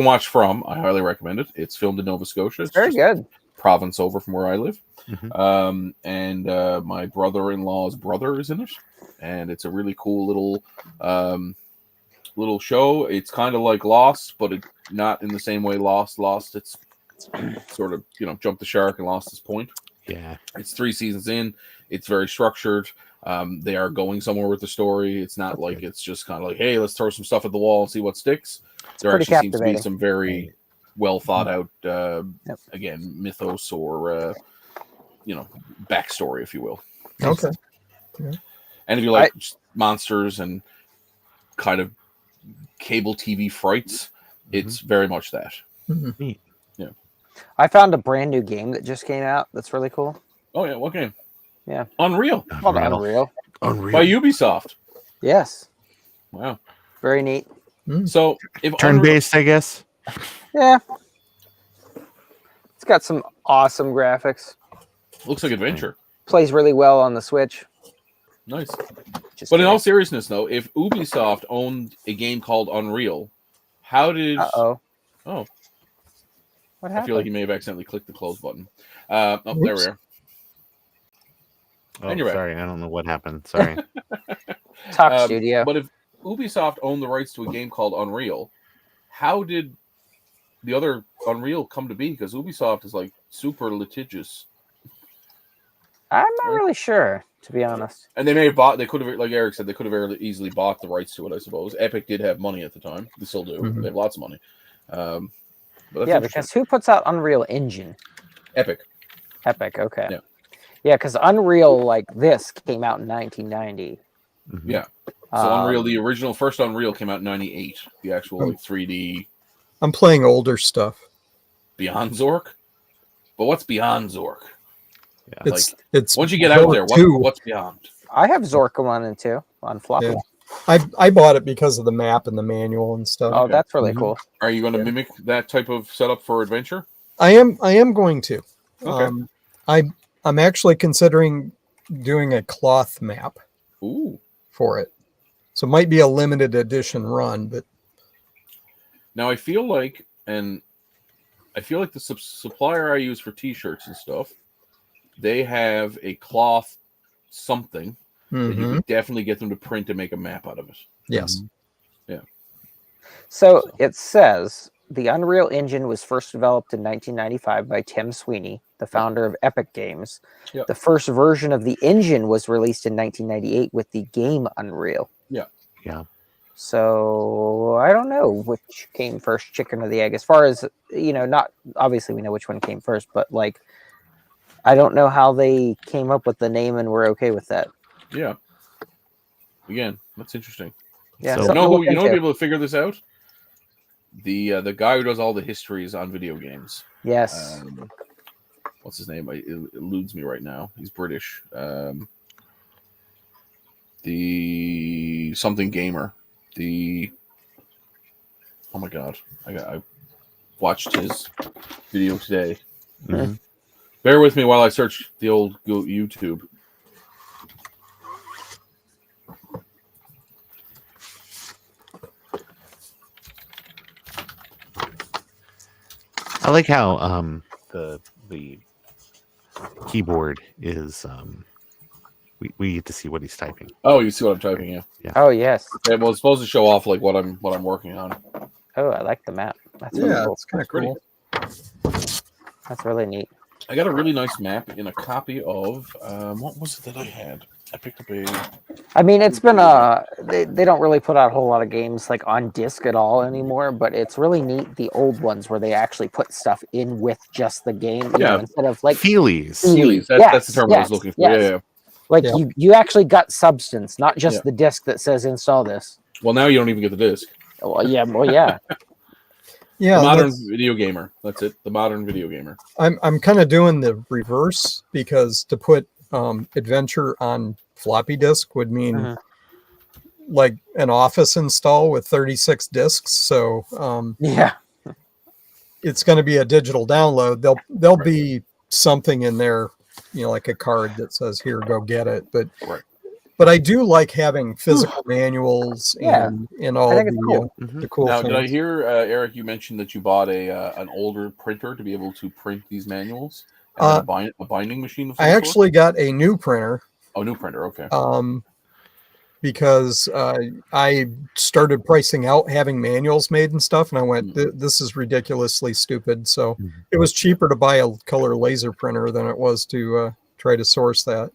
[SPEAKER 2] watched From, I highly recommend it. It's filmed in Nova Scotia.
[SPEAKER 1] It's very good.
[SPEAKER 2] Province over from where I live.
[SPEAKER 5] Mm-hmm.
[SPEAKER 2] And my brother-in-law's brother is in it, and it's a really cool little show. It's kind of like Lost, but it's not in the same way Lost. It's sort of jumped the shark and lost its point.
[SPEAKER 5] Yeah,
[SPEAKER 2] it's 3 seasons in. It's very structured. They are going somewhere with the story. It's not like it's just kind of like, hey, let's throw some stuff at the wall and see what sticks. There actually seems to be some very well thought out again, mythos or backstory, if you will.
[SPEAKER 4] Okay.
[SPEAKER 2] Yeah. And if you like monsters and kind of cable TV frights, it's very much that.
[SPEAKER 4] Mm-hmm.
[SPEAKER 2] Yeah.
[SPEAKER 1] I found a brand new game that just came out that's really cool.
[SPEAKER 2] Oh yeah, what game?
[SPEAKER 1] Yeah.
[SPEAKER 2] Unreal.
[SPEAKER 1] Unreal.
[SPEAKER 2] By Ubisoft.
[SPEAKER 1] Yes.
[SPEAKER 2] Wow.
[SPEAKER 1] Very neat.
[SPEAKER 2] So if
[SPEAKER 5] turn-based, I guess.
[SPEAKER 1] Yeah. It's got some awesome graphics.
[SPEAKER 2] Looks like adventure.
[SPEAKER 1] Plays really well on the Switch.
[SPEAKER 2] Nice. But in all seriousness, though, if Ubisoft owned a game called Unreal, how did...
[SPEAKER 1] Oh.
[SPEAKER 2] What
[SPEAKER 1] happened?
[SPEAKER 2] I feel like you may have accidentally clicked the close button. There we are.
[SPEAKER 5] Oh, sorry, I don't know what happened. Sorry.
[SPEAKER 1] Talk Studio.
[SPEAKER 2] But if Ubisoft owned the rights to a game called Unreal, how did the other Unreal come to be? Because Ubisoft is like super litigious.
[SPEAKER 1] I'm not really sure, to be honest.
[SPEAKER 2] And they may have bought. They could have, like Eric said, they could have very easily bought the rights to it. I suppose Epic did have money at the time. They still do. They have lots of money.
[SPEAKER 1] Yeah, because who puts out Unreal Engine?
[SPEAKER 2] Epic.
[SPEAKER 1] Okay. Yeah, because Unreal like this came out in 1990.
[SPEAKER 2] Yeah. So Unreal, the first Unreal came out in 98. The actual 3D.
[SPEAKER 4] I'm playing older stuff.
[SPEAKER 2] Beyond Zork? But what's Beyond Zork?
[SPEAKER 4] Yeah. It's
[SPEAKER 2] once you get out there, what's Beyond?
[SPEAKER 1] I have Zork 1 and 2 on floppy.
[SPEAKER 4] Yeah. I bought it because of the map and the manual and stuff.
[SPEAKER 1] Oh, that's really cool.
[SPEAKER 2] Are you going to mimic that type of setup for adventure?
[SPEAKER 4] I am going to.
[SPEAKER 2] Okay.
[SPEAKER 4] I'm actually considering doing a cloth map.
[SPEAKER 2] Ooh.
[SPEAKER 4] For it. So it might be a limited edition run, but
[SPEAKER 2] now I feel like the supplier I use for t-shirts and stuff, they have a cloth something that you can definitely get them to print and make a map out of it.
[SPEAKER 4] Yes.
[SPEAKER 2] Yeah.
[SPEAKER 1] So it says the Unreal Engine was first developed in 1995 by Tim Sweeney, the founder of Epic Games.
[SPEAKER 2] Yep.
[SPEAKER 1] The first version of the engine was released in 1998 with the game Unreal.
[SPEAKER 5] Yeah.
[SPEAKER 1] So I don't know which came first, chicken or the egg. As far as, not obviously we know which one came first, but like, I don't know how they came up with the name and we're okay with that.
[SPEAKER 2] Yeah. Again, that's interesting.
[SPEAKER 1] Yeah.
[SPEAKER 2] So, you know who be able to figure this out? The guy who does all the histories on video games.
[SPEAKER 1] Yes.
[SPEAKER 2] What's his name? It eludes me right now. He's British. The something gamer. Oh my god! I watched his video today.
[SPEAKER 5] Mm-hmm.
[SPEAKER 2] Bear with me while I search the old YouTube.
[SPEAKER 5] I like how the keyboard is we get to see what he's typing.
[SPEAKER 2] Oh, you see what I'm typing, yeah.
[SPEAKER 1] Oh yes.
[SPEAKER 2] Okay, well, it's supposed to show off like what I'm working on.
[SPEAKER 1] Oh, I like the map. That's really cool.
[SPEAKER 4] it's kind of
[SPEAKER 2] Pretty.
[SPEAKER 4] cool.
[SPEAKER 1] That's really neat.
[SPEAKER 2] I got a really nice map in a copy of what was it that I had? I picked up a.
[SPEAKER 1] I mean, it's been they don't really put out a whole lot of games like on disc at all anymore, but it's really neat the old ones where they actually put stuff in with just the game, you know, instead of like
[SPEAKER 5] Feelies.
[SPEAKER 2] Sealies. That's the term I was looking for.
[SPEAKER 1] Yes.
[SPEAKER 2] Yeah.
[SPEAKER 1] Like
[SPEAKER 4] Yep.
[SPEAKER 1] you actually got substance, not just the disc that says install this.
[SPEAKER 2] Well, now you don't even get the disc.
[SPEAKER 1] Well, yeah.
[SPEAKER 4] Yeah,
[SPEAKER 2] The modern
[SPEAKER 4] that's-
[SPEAKER 2] video gamer. That's it. The modern video gamer.
[SPEAKER 4] I'm kind of doing the reverse because to put adventure on floppy disk would mean
[SPEAKER 1] Mhm.
[SPEAKER 4] like an Office install with 36 disks. So
[SPEAKER 1] Yeah.
[SPEAKER 4] it's going to be a digital download. There'll be something in there, you know, like a card that says here, go get it. But I do like having physical manuals
[SPEAKER 1] Yeah.
[SPEAKER 4] and all
[SPEAKER 1] I think it's
[SPEAKER 4] the
[SPEAKER 1] cool.
[SPEAKER 4] the cool
[SPEAKER 2] Now,
[SPEAKER 4] things.
[SPEAKER 2] did I hear Eric? You mentioned that you bought an older printer to be able to print these manuals, and then a binding machine. Of some
[SPEAKER 4] I
[SPEAKER 2] sort?
[SPEAKER 4] actually got a new printer.
[SPEAKER 2] Oh, new printer. Okay.
[SPEAKER 4] Because I started pricing out having manuals made and stuff, and I went, this is ridiculously stupid. So it was cheaper to buy a color laser printer than it was to try to source that.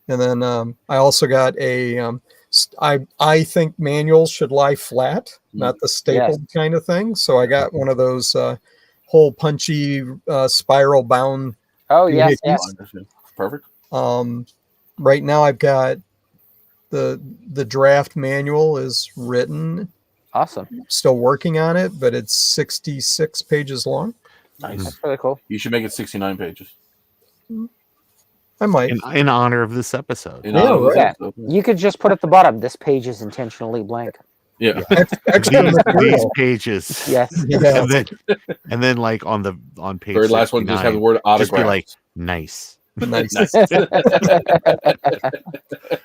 [SPEAKER 4] And then I also got a, I think manuals should lie flat, not the stapled kind of thing. So I got one of those hole punchy spiral bound.
[SPEAKER 1] Oh, yes.
[SPEAKER 2] Perfect.
[SPEAKER 4] Right now I've got the draft manual is written.
[SPEAKER 1] Awesome.
[SPEAKER 4] Still working on it, but it's 66 pages long.
[SPEAKER 2] Nice.
[SPEAKER 1] That's really cool.
[SPEAKER 2] You should make it 69 pages.
[SPEAKER 4] I might.
[SPEAKER 5] In honor of this episode.
[SPEAKER 1] You could just put at the bottom, this page is intentionally blank.
[SPEAKER 2] Yeah.
[SPEAKER 5] These pages.
[SPEAKER 1] Yes.
[SPEAKER 4] Yeah.
[SPEAKER 5] And then like on page
[SPEAKER 2] Very last one, just have the word
[SPEAKER 5] just be
[SPEAKER 2] autograph.
[SPEAKER 5] like nice.
[SPEAKER 4] Nice.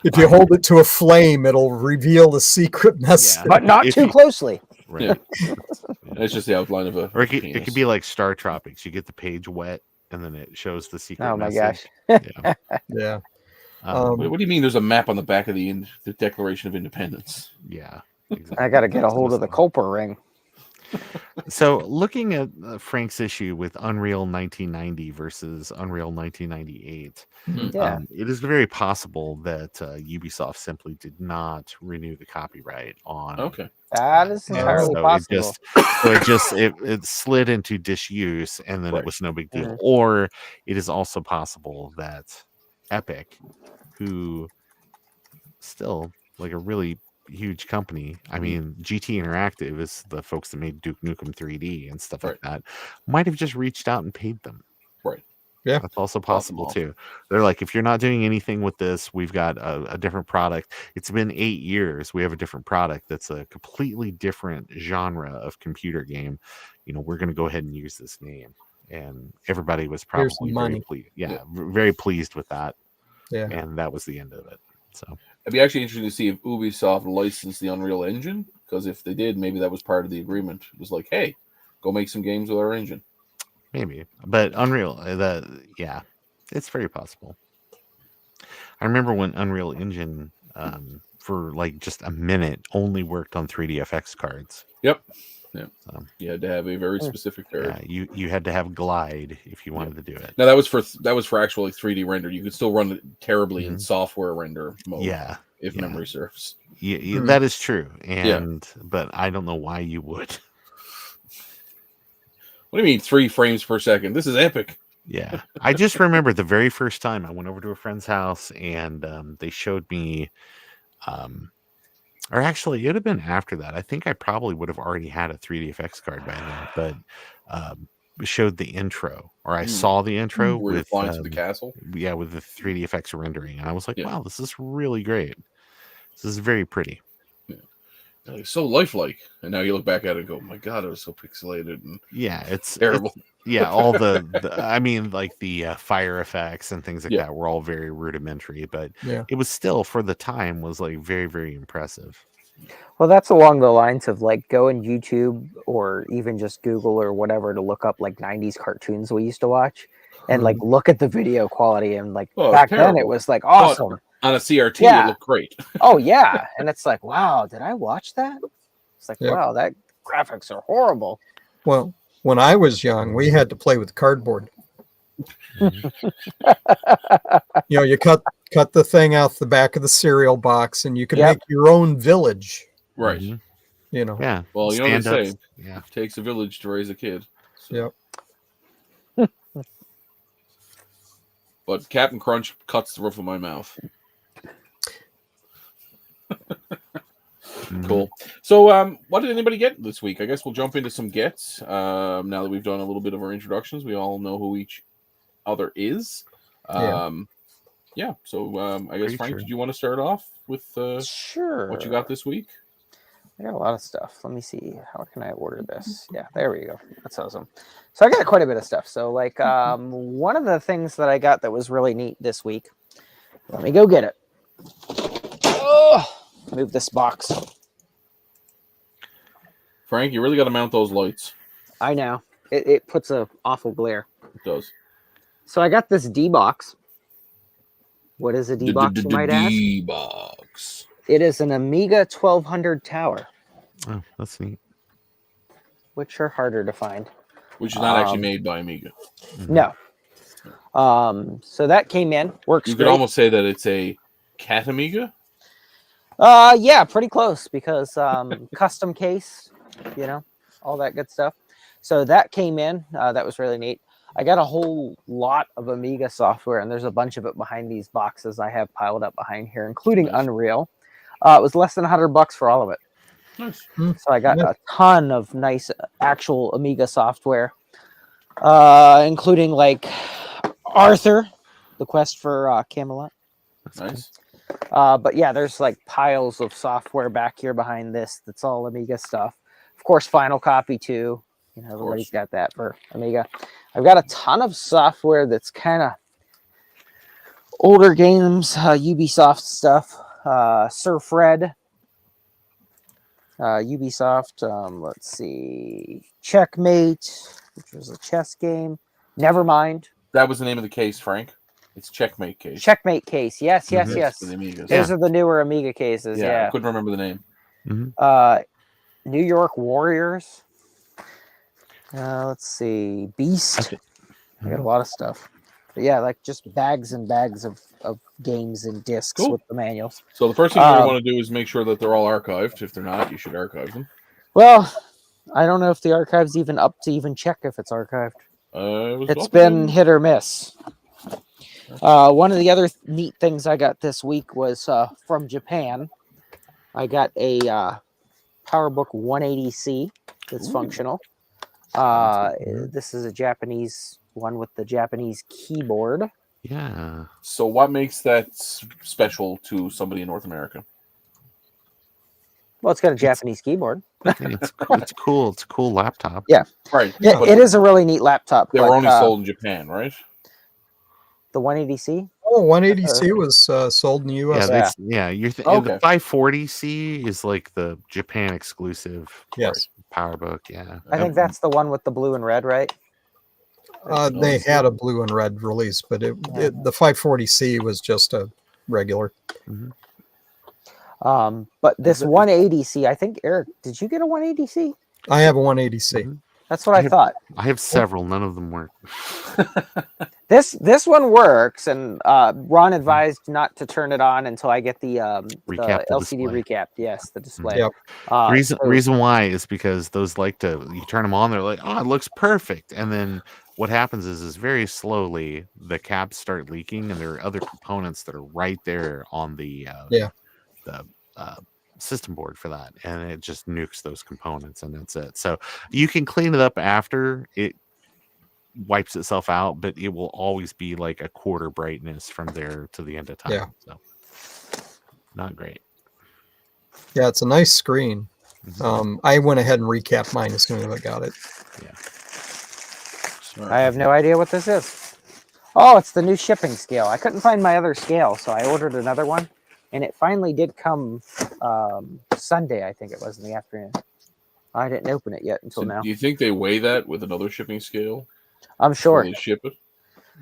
[SPEAKER 4] If you hold it to a flame, it'll reveal the secret message.
[SPEAKER 5] Yeah.
[SPEAKER 1] But not too closely.
[SPEAKER 5] Right.
[SPEAKER 2] It's just the outline of a.
[SPEAKER 5] Or it could be like Star Tropics. You get the page wet, and then it shows the secret.
[SPEAKER 1] Oh my
[SPEAKER 5] message.
[SPEAKER 1] gosh.
[SPEAKER 5] Yeah.
[SPEAKER 4] Yeah.
[SPEAKER 2] What do you mean? There's a map on the back of the Declaration of Independence.
[SPEAKER 5] Yeah. Exactly.
[SPEAKER 1] I got to get a hold of the Culper ring.
[SPEAKER 5] So, looking at Frank's issue with Unreal 1990 versus Unreal 1998,
[SPEAKER 1] Yeah.
[SPEAKER 5] it is very possible that Ubisoft simply did not renew the copyright on.
[SPEAKER 2] Okay.
[SPEAKER 1] That is entirely possible.
[SPEAKER 5] It slid into disuse, and then it was no big deal. Or it is also possible that Epic, who still like a really huge company. I mean, GT Interactive is the folks that made Duke Nukem 3D and stuff like that. Might have just reached out and paid them.
[SPEAKER 2] Right.
[SPEAKER 4] Yeah.
[SPEAKER 5] That's also possible too. They're like, if you're not doing anything with this, we've got a different product. It's been 8 years. We have a different product that's a completely different genre of computer game. You know, we're going to go ahead and use this name. And everybody was probably very pleased. Very pleased with that.
[SPEAKER 4] Yeah.
[SPEAKER 5] And that was the end of it. So
[SPEAKER 2] it'd be actually interesting to see if Ubisoft licensed the Unreal Engine, because if they did, maybe that was part of the agreement. It was like, hey, go make some games with our engine.
[SPEAKER 5] Maybe, but Unreal, it's very possible. I remember when Unreal Engine, for like just a minute, only worked on 3DFX cards.
[SPEAKER 2] Yep. Yeah. You had to have a very specific card.
[SPEAKER 5] Yeah, you had to have Glide if you wanted to do it.
[SPEAKER 2] Now that was for actual like 3D render. You could still run it terribly in software render mode.
[SPEAKER 5] Yeah,
[SPEAKER 2] if memory serves.
[SPEAKER 5] Yeah, that is true. But I don't know why you would.
[SPEAKER 2] What do you mean 3 frames per second? This is epic.
[SPEAKER 5] Yeah, I just remember the very first time I went over to a friend's house and they showed me. Or actually, it would have been after that. I think I probably would have already had a 3DFX card by then, but showed the intro, or I saw the intro with
[SPEAKER 2] flying to the castle.
[SPEAKER 5] Yeah, with the 3DFX rendering, and I was like, "Wow, this is really great. This is very pretty."
[SPEAKER 2] Yeah, like, so lifelike. And now you look back at it and go, "My God, it was so pixelated." And
[SPEAKER 5] it's
[SPEAKER 2] terrible.
[SPEAKER 5] All the I mean, like the fire effects and things like that were all very rudimentary, but it was still, for the time, was like very, very impressive.
[SPEAKER 1] Well, that's along the lines of like going YouTube or even just Google or whatever to look up like 90s cartoons we used to watch and like look at the video quality, and like back then it was like awesome.
[SPEAKER 2] On a CRT, it looked great.
[SPEAKER 1] Oh yeah, and it's like, wow, did I watch that? It's like, wow, that graphics are horrible.
[SPEAKER 4] Well, when I was young, we had to play with cardboard.
[SPEAKER 5] Mhm.
[SPEAKER 4] You know, you cut the thing out the back of the cereal box, and you could
[SPEAKER 1] Yep.
[SPEAKER 4] make your own village.
[SPEAKER 2] Right.
[SPEAKER 5] Mhm.
[SPEAKER 4] You know.
[SPEAKER 5] Yeah.
[SPEAKER 2] Well, you know what they
[SPEAKER 5] Stand-ups.
[SPEAKER 2] say.
[SPEAKER 5] Yeah.
[SPEAKER 2] It takes a village to raise a kid. So.
[SPEAKER 4] Yep.
[SPEAKER 2] But Captain Crunch cuts the roof of my mouth.
[SPEAKER 5] Mhm.
[SPEAKER 2] Cool. So, what did anybody get this week? I guess we'll jump into some gets. Now that we've done a little bit of our introductions, we all know who each other is. Yeah. So, I guess
[SPEAKER 5] Pretty
[SPEAKER 2] Frank,
[SPEAKER 5] true.
[SPEAKER 2] did you want to start off with
[SPEAKER 1] Sure.
[SPEAKER 2] what you got this week?
[SPEAKER 1] I got a lot of stuff. Let me see. How can I order this? Yeah, there we go. That's awesome. So I got quite a bit of stuff. So like one of the things that I got that was really neat this week. Let me go get it. Oh, move this box.
[SPEAKER 2] Frank, you really got to mount those lights.
[SPEAKER 1] I know. It puts a awful glare.
[SPEAKER 2] It does.
[SPEAKER 1] So I got this D box. What is a D box, you might ask?
[SPEAKER 2] D-box.
[SPEAKER 1] It is an Amiga 1200 tower,
[SPEAKER 5] Oh, that's neat.
[SPEAKER 1] which are harder to find.
[SPEAKER 2] Which is not actually made by Amiga.
[SPEAKER 5] Mhm.
[SPEAKER 1] No. So that came in. Works
[SPEAKER 2] You could
[SPEAKER 1] great.
[SPEAKER 2] almost say that it's a Cat Amiga.
[SPEAKER 1] Yeah, pretty close because custom case, you know, all that good stuff. So that came in. That was really neat. I got a whole lot of Amiga software, and there's a bunch of it behind these boxes I have piled up behind here, including
[SPEAKER 2] Nice.
[SPEAKER 1] Unreal. It was less than $100 for all of it.
[SPEAKER 2] Nice.
[SPEAKER 1] So I got
[SPEAKER 4] Nice.
[SPEAKER 1] a ton of nice actual Amiga software, including like Arthur, The Quest for Camelot.
[SPEAKER 5] That's cool.
[SPEAKER 2] Nice.
[SPEAKER 1] But yeah, there's like piles of software back here behind this. That's all Amiga stuff. Of course, Final Copy too. You know, everybody's got that for Amiga. I've got a ton of software that's kind of older games, Ubisoft stuff, Surf Red, Ubisoft. Let's see, Checkmate, which was a chess game. Nevermind.
[SPEAKER 2] That was the name of the case, Frank. It's Checkmate case.
[SPEAKER 1] Checkmate case. Yes, yes,
[SPEAKER 5] Mhm.
[SPEAKER 1] yes.
[SPEAKER 2] For the Amigas.
[SPEAKER 1] Those are the newer Amiga cases.
[SPEAKER 2] I
[SPEAKER 1] Yeah.
[SPEAKER 2] couldn't remember the name.
[SPEAKER 5] Mhm.
[SPEAKER 1] New York Warriors. Let's see, Beast.
[SPEAKER 5] Okay.
[SPEAKER 1] I got a lot of stuff. But yeah, like just bags and bags of games and discs
[SPEAKER 2] Cool.
[SPEAKER 1] with the manuals.
[SPEAKER 2] So the first thing you want to do is make sure that they're all archived. If they're not, you should archive them.
[SPEAKER 1] Well, I don't know if the archive's even up to even check if it's archived. It's been hit or miss. One of the other neat things I got this week was from Japan. I got a PowerBook 180C that's functional. This is a Japanese one with the Japanese keyboard.
[SPEAKER 5] Yeah.
[SPEAKER 2] So what makes that special to somebody in North America?
[SPEAKER 1] Well, it's got a Japanese keyboard.
[SPEAKER 5] It's cool. It's a cool laptop.
[SPEAKER 1] Yeah.
[SPEAKER 2] Right.
[SPEAKER 1] It is a really neat laptop.
[SPEAKER 2] They were only sold in Japan, right?
[SPEAKER 1] The 180C?
[SPEAKER 4] Oh, 180C was sold in the US.
[SPEAKER 5] You're
[SPEAKER 2] Okay.
[SPEAKER 5] the 540C is like the Japan exclusive
[SPEAKER 4] Yes.
[SPEAKER 5] PowerBook. Yeah.
[SPEAKER 1] I think that's the one with the blue and red, right?
[SPEAKER 4] They had a blue and red release, but the 540C was just a regular.
[SPEAKER 5] Mhm.
[SPEAKER 1] But this 180C, I think, Eric, did you get a 180C?
[SPEAKER 4] I have a 180C.
[SPEAKER 5] Mhm.
[SPEAKER 1] That's what I thought.
[SPEAKER 5] I have several. None of them work.
[SPEAKER 1] This one works, and Ron advised not to turn it on until I get the
[SPEAKER 5] Recap the
[SPEAKER 1] LCD
[SPEAKER 5] display.
[SPEAKER 1] recap. Yes, the display.
[SPEAKER 4] Yep.
[SPEAKER 5] Reason why is because those you turn them on, they're like, oh, it looks perfect, and then what happens is very slowly the caps start leaking, and there are other components that are right there on the system board for that, and it just nukes those components, and that's it. So you can clean it up after it wipes itself out, but it will always be like a quarter brightness from there to the end of time.
[SPEAKER 4] Yeah.
[SPEAKER 5] So not great.
[SPEAKER 4] Yeah, it's a nice screen.
[SPEAKER 5] Mhm.
[SPEAKER 4] I went ahead and recapped mine as soon as I got it.
[SPEAKER 1] I have no idea what this is. Oh, it's the new shipping scale. I couldn't find my other scale, so I ordered another one, and it finally did come Sunday, I think it was, in the afternoon. I didn't open it yet until now.
[SPEAKER 2] Do you think they weigh that with another shipping scale?
[SPEAKER 1] I'm sure.
[SPEAKER 2] Before they ship it?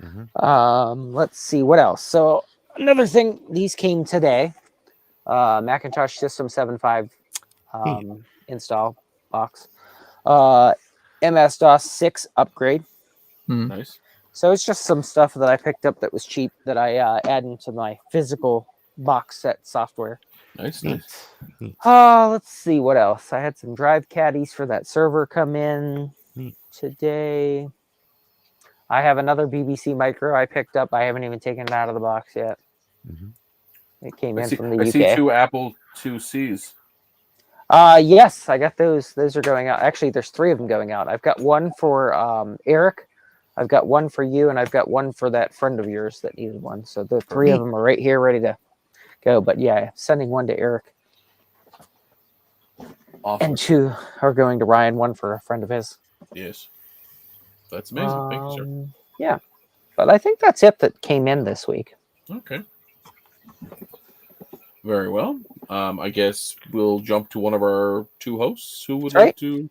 [SPEAKER 5] Mhm.
[SPEAKER 1] Let's see what else. So another thing, these came today. Macintosh System 7.5 install box. MS-DOS 6 upgrade.
[SPEAKER 2] Nice.
[SPEAKER 1] So it's just some stuff that I picked up that was cheap that I add into my physical box set software.
[SPEAKER 2] Nice.
[SPEAKER 5] Neat. Neat.
[SPEAKER 1] Let's see what else. I had some drive caddies for that server come in
[SPEAKER 5] Neat.
[SPEAKER 1] today. I have another BBC Micro I picked up. I haven't even taken it out of the box yet. It came in from the UK.
[SPEAKER 2] I see 2 Apple IICs.
[SPEAKER 1] Yes, I got those. Those are going out. Actually, there's 3 of them going out. I've got one for Eric. I've got one for you, and I've got one for that friend of yours that needed one. So the 3 of them are right here, ready to go. But yeah, sending one to Eric.
[SPEAKER 2] Awesome.
[SPEAKER 1] And 2 are going to Ryan, one for a friend of his.
[SPEAKER 2] Yes. That's amazing. Thank you, sir.
[SPEAKER 1] Yeah. But I think that's it that came in this week.
[SPEAKER 2] Okay. Very well. I guess we'll jump to one of our 2 hosts who would like to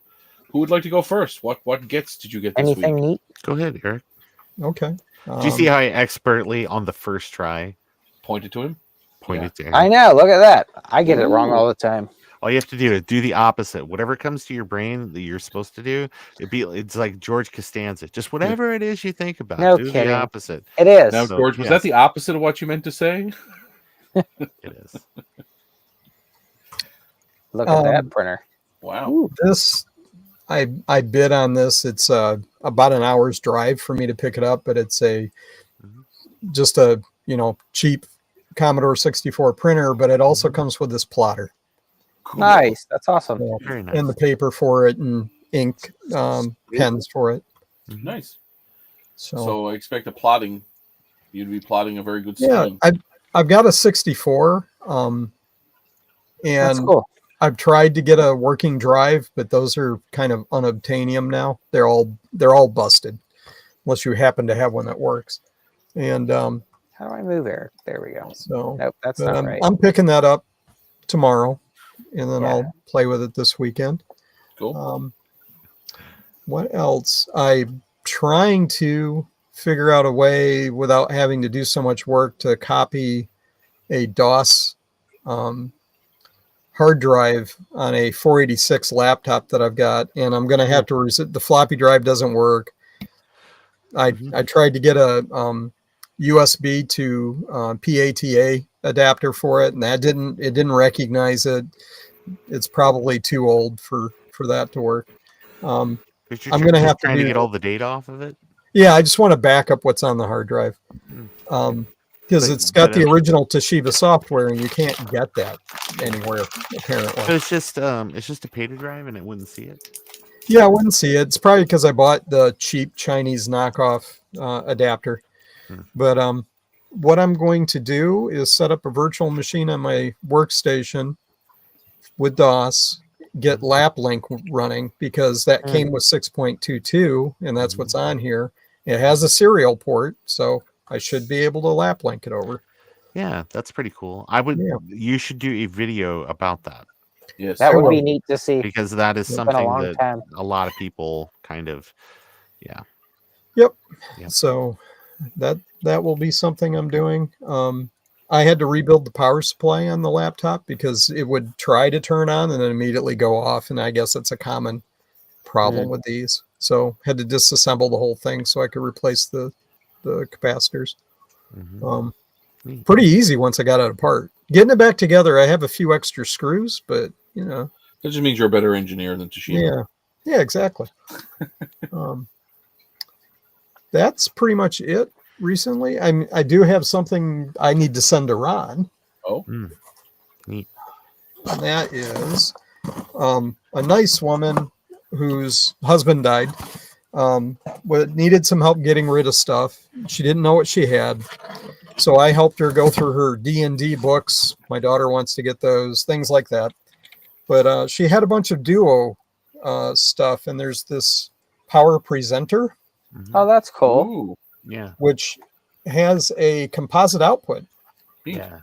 [SPEAKER 2] go first. What gets did you get this
[SPEAKER 1] Anything
[SPEAKER 2] week?
[SPEAKER 1] neat?
[SPEAKER 5] Go ahead, Eric.
[SPEAKER 4] Okay.
[SPEAKER 5] Do you see how I expertly on the first try
[SPEAKER 2] Pointed to him?
[SPEAKER 5] pointed to Eric?
[SPEAKER 1] I know. Look at that. I get it wrong all the time.
[SPEAKER 5] All you have to do is do the opposite. Whatever comes to your brain that you're supposed to do, it's like George Costanza. Just whatever it is you think about.
[SPEAKER 1] No
[SPEAKER 5] do
[SPEAKER 1] kidding.
[SPEAKER 5] the opposite.
[SPEAKER 1] It is.
[SPEAKER 2] Now, George, was that the opposite of what you meant to say?
[SPEAKER 5] It is.
[SPEAKER 1] Look at that printer.
[SPEAKER 2] Wow.
[SPEAKER 4] Ooh, this I bid on this. It's about an hour's drive for me to pick it up, but it's just a cheap Commodore 64 printer, but it also comes with this plotter.
[SPEAKER 2] Cool.
[SPEAKER 1] Nice. That's awesome.
[SPEAKER 4] So,
[SPEAKER 5] Very nice.
[SPEAKER 4] and the paper for it and ink pens for it.
[SPEAKER 2] Nice.
[SPEAKER 4] So,
[SPEAKER 2] So I expect you'd be plotting a very good
[SPEAKER 4] yeah,
[SPEAKER 2] scheme.
[SPEAKER 4] I've got a 64
[SPEAKER 1] That's
[SPEAKER 4] and
[SPEAKER 1] cool.
[SPEAKER 4] I've tried to get a working drive, but those are kind of unobtainium now. They're all busted unless you happen to have one that works. And
[SPEAKER 1] How do I move, Eric? There we go.
[SPEAKER 4] so
[SPEAKER 1] Nope, that's
[SPEAKER 4] but
[SPEAKER 1] not right.
[SPEAKER 4] I'm picking that up tomorrow, and then
[SPEAKER 1] Yeah.
[SPEAKER 4] I'll play with it this weekend.
[SPEAKER 2] Cool.
[SPEAKER 4] What else? I'm trying to figure out a way without having to do so much work to copy a DOS hard drive on a 486 laptop that I've got, and I'm going to have to the floppy drive doesn't work. I tried to get a USB to PATA adapter for it, and it didn't recognize it. It's probably too old for that to work. I'm going to have to
[SPEAKER 5] get all the data off of it.
[SPEAKER 4] Yeah, I just want to back up what's on the hard drive. Because it's got the original Toshiba software, and you can't get that anywhere apparently.
[SPEAKER 5] So it's just a PATA drive, and it wouldn't see it.
[SPEAKER 4] Yeah, I wouldn't see it. It's probably because I bought the cheap Chinese knockoff adapter. But what I'm going to do is set up a virtual machine on my workstation with DOS, get LapLink running because that came with 6.22, and that's what's on here. It has a serial port, so I should be able to LapLink it over.
[SPEAKER 5] Yeah, that's pretty cool. You should do a video about that.
[SPEAKER 2] Yes.
[SPEAKER 1] That would be neat to see.
[SPEAKER 5] Because that is
[SPEAKER 1] It's been
[SPEAKER 5] something
[SPEAKER 1] a long
[SPEAKER 5] that
[SPEAKER 1] time.
[SPEAKER 5] a lot of people kind of,
[SPEAKER 4] Yep.
[SPEAKER 5] Yep.
[SPEAKER 4] So that will be something I'm doing. I had to rebuild the power supply on the laptop because it would try to turn on and then immediately go off. And I guess it's a common problem with these. So had to disassemble the whole thing so I could replace the capacitors. Pretty easy once I got it apart. Getting it back together, I have a few extra screws, but
[SPEAKER 2] that just means you're a better engineer than Toshiba.
[SPEAKER 4] Yeah, exactly. That's pretty much it recently. I do have something I need to send to Ron.
[SPEAKER 2] Oh,
[SPEAKER 5] neat.
[SPEAKER 4] And that is a nice woman whose husband died. Needed some help getting rid of stuff. She didn't know what she had, so I helped her go through her D&D books. My daughter wants to get those, things like that. But she had a bunch of Duo stuff, and there's this Power Presenter.
[SPEAKER 1] Oh, that's cool.
[SPEAKER 2] Ooh.
[SPEAKER 5] Yeah.
[SPEAKER 4] Which has a composite output.
[SPEAKER 5] Yeah.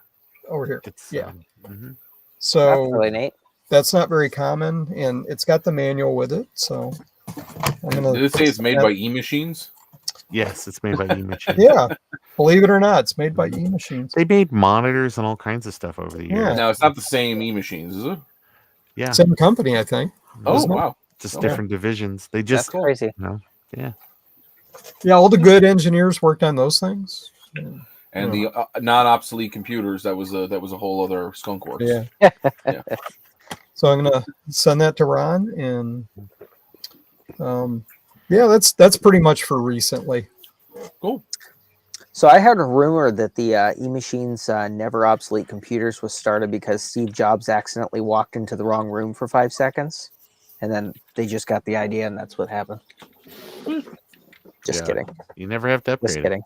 [SPEAKER 4] Over here.
[SPEAKER 5] Yeah.
[SPEAKER 4] So
[SPEAKER 1] that's really neat.
[SPEAKER 4] That's not very common, and it's got the manual with it. So I'm gonna.
[SPEAKER 2] Did it say it's made by E-Machines?
[SPEAKER 5] Yes, it's made by E-Machines.
[SPEAKER 4] Yeah, believe it or not, it's made by E-Machines.
[SPEAKER 5] They made monitors and all kinds of stuff over the years.
[SPEAKER 4] Yeah.
[SPEAKER 2] Now it's not the same E-Machines, is it?
[SPEAKER 5] Yeah.
[SPEAKER 4] Same company, I think.
[SPEAKER 2] Oh
[SPEAKER 4] Isn't it?
[SPEAKER 2] wow.
[SPEAKER 5] just
[SPEAKER 2] Okay.
[SPEAKER 5] different divisions. They
[SPEAKER 1] That's
[SPEAKER 5] just,
[SPEAKER 1] crazy.
[SPEAKER 5] you know, yeah.
[SPEAKER 4] Yeah, all the good engineers worked on those things.
[SPEAKER 2] And the non-obsolete computers, that was a whole other skunk works.
[SPEAKER 4] Yeah.
[SPEAKER 2] Yeah.
[SPEAKER 4] So I'm gonna send that to Ron, and yeah, that's pretty much for recently.
[SPEAKER 2] Cool.
[SPEAKER 1] So I heard a rumor that the E-Machines Never Obsolete Computers was started because Steve Jobs accidentally walked into the wrong room for 5 seconds, and then they just got the idea, and that's what happened. Just
[SPEAKER 5] Yeah.
[SPEAKER 1] kidding.
[SPEAKER 5] You never have to
[SPEAKER 1] Just
[SPEAKER 5] upgrade.
[SPEAKER 1] kidding.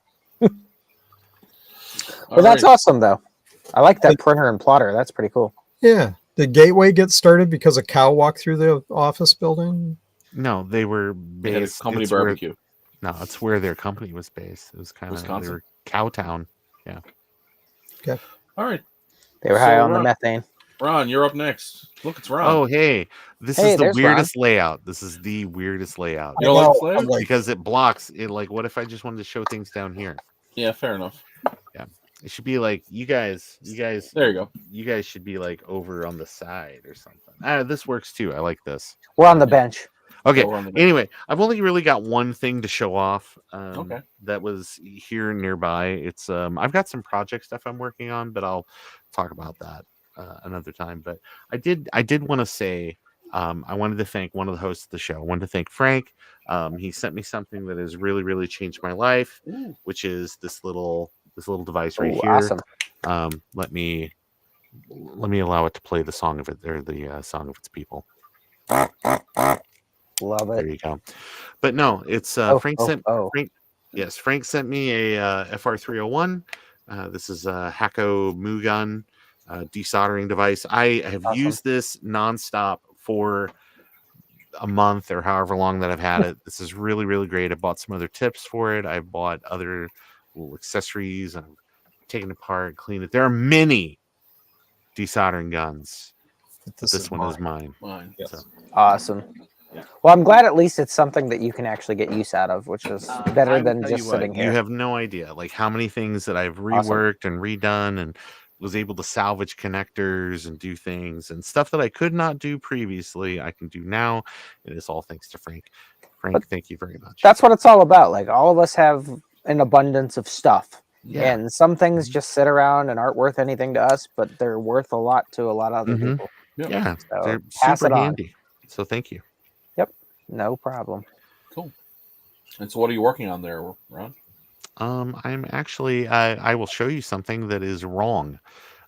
[SPEAKER 2] All
[SPEAKER 1] But that's
[SPEAKER 2] right.
[SPEAKER 1] awesome, though. I like that printer and plotter. That's pretty cool.
[SPEAKER 4] Yeah. Did Gateway get started because a cow walked through the office building?
[SPEAKER 5] No, they were
[SPEAKER 2] They had a
[SPEAKER 5] based.
[SPEAKER 2] company
[SPEAKER 5] it's where-
[SPEAKER 2] barbecue.
[SPEAKER 5] no, it's where their company was based. It was kind of they
[SPEAKER 2] Wisconsin?
[SPEAKER 5] were Cowtown.
[SPEAKER 2] All right.
[SPEAKER 1] They were high
[SPEAKER 2] So,
[SPEAKER 1] on the
[SPEAKER 2] Ron-
[SPEAKER 1] methane.
[SPEAKER 2] Ron, you're up next. Look, it's Ron.
[SPEAKER 5] Oh, hey, this
[SPEAKER 1] Hey,
[SPEAKER 5] is the
[SPEAKER 1] there's
[SPEAKER 5] weirdest layout. This is the weirdest layout
[SPEAKER 2] You don't like
[SPEAKER 4] No,
[SPEAKER 2] this layout?
[SPEAKER 4] I'm like,
[SPEAKER 5] because it blocks it. Like, what if I just wanted to show things down here?
[SPEAKER 2] Yeah, fair enough.
[SPEAKER 5] It should be like you guys.
[SPEAKER 2] There you go.
[SPEAKER 5] You guys should be like over on the side or something. This works too. I like this.
[SPEAKER 1] We're on the bench.
[SPEAKER 5] Okay.
[SPEAKER 2] Over on the bench.
[SPEAKER 5] Anyway, I've only really got one thing to show off.
[SPEAKER 2] Okay.
[SPEAKER 5] That was here nearby. It's I've got some project stuff I'm working on, but I'll talk about that another time. But I did want to say I wanted to thank one of the hosts of the show. I wanted to thank Frank. He sent me something that has really, really changed my life,
[SPEAKER 2] Ooh.
[SPEAKER 5] which is this little device right
[SPEAKER 1] Ooh,
[SPEAKER 5] here.
[SPEAKER 1] awesome.
[SPEAKER 5] Let me allow it to play the song of it or the song of its people.
[SPEAKER 1] Love
[SPEAKER 5] There
[SPEAKER 1] it.
[SPEAKER 5] you go. But no, it's Frank sent Frank sent me a FR301. This is a Hacko Moo gun desoldering device. I have
[SPEAKER 1] Awesome.
[SPEAKER 5] used this nonstop for a month or however long that I've had it. This is really, really great. I bought some other tips for it. I bought other little accessories and I've taken it apart, cleaned it. There are many desoldering guns. This one is mine.
[SPEAKER 2] Mine.
[SPEAKER 4] Yes.
[SPEAKER 5] So,
[SPEAKER 1] Awesome.
[SPEAKER 5] Yeah.
[SPEAKER 1] Well, I'm glad at least it's something that you can actually get use out of, which is better
[SPEAKER 5] I will
[SPEAKER 1] than
[SPEAKER 5] tell
[SPEAKER 1] just
[SPEAKER 5] you what,
[SPEAKER 1] sitting
[SPEAKER 5] you
[SPEAKER 1] here.
[SPEAKER 5] have no idea like how many things that I've
[SPEAKER 1] Awesome.
[SPEAKER 5] reworked and redone and was able to salvage connectors and do things and stuff that I could not do previously. I can do now. It is all thanks to Frank. Frank, thank you very much.
[SPEAKER 1] That's what it's all about. Like all of us have an abundance of stuff.
[SPEAKER 5] Yeah.
[SPEAKER 1] And some things just sit around and aren't worth anything to us, but they're worth a lot to a lot of other people.
[SPEAKER 2] Yep.
[SPEAKER 5] Yeah,
[SPEAKER 1] So
[SPEAKER 5] they're
[SPEAKER 1] pass
[SPEAKER 5] super
[SPEAKER 1] it on.
[SPEAKER 5] handy. So thank you.
[SPEAKER 1] No problem.
[SPEAKER 2] Cool. And so, what are you working on there, Ron?
[SPEAKER 5] I'm actually I will show you something that is wrong.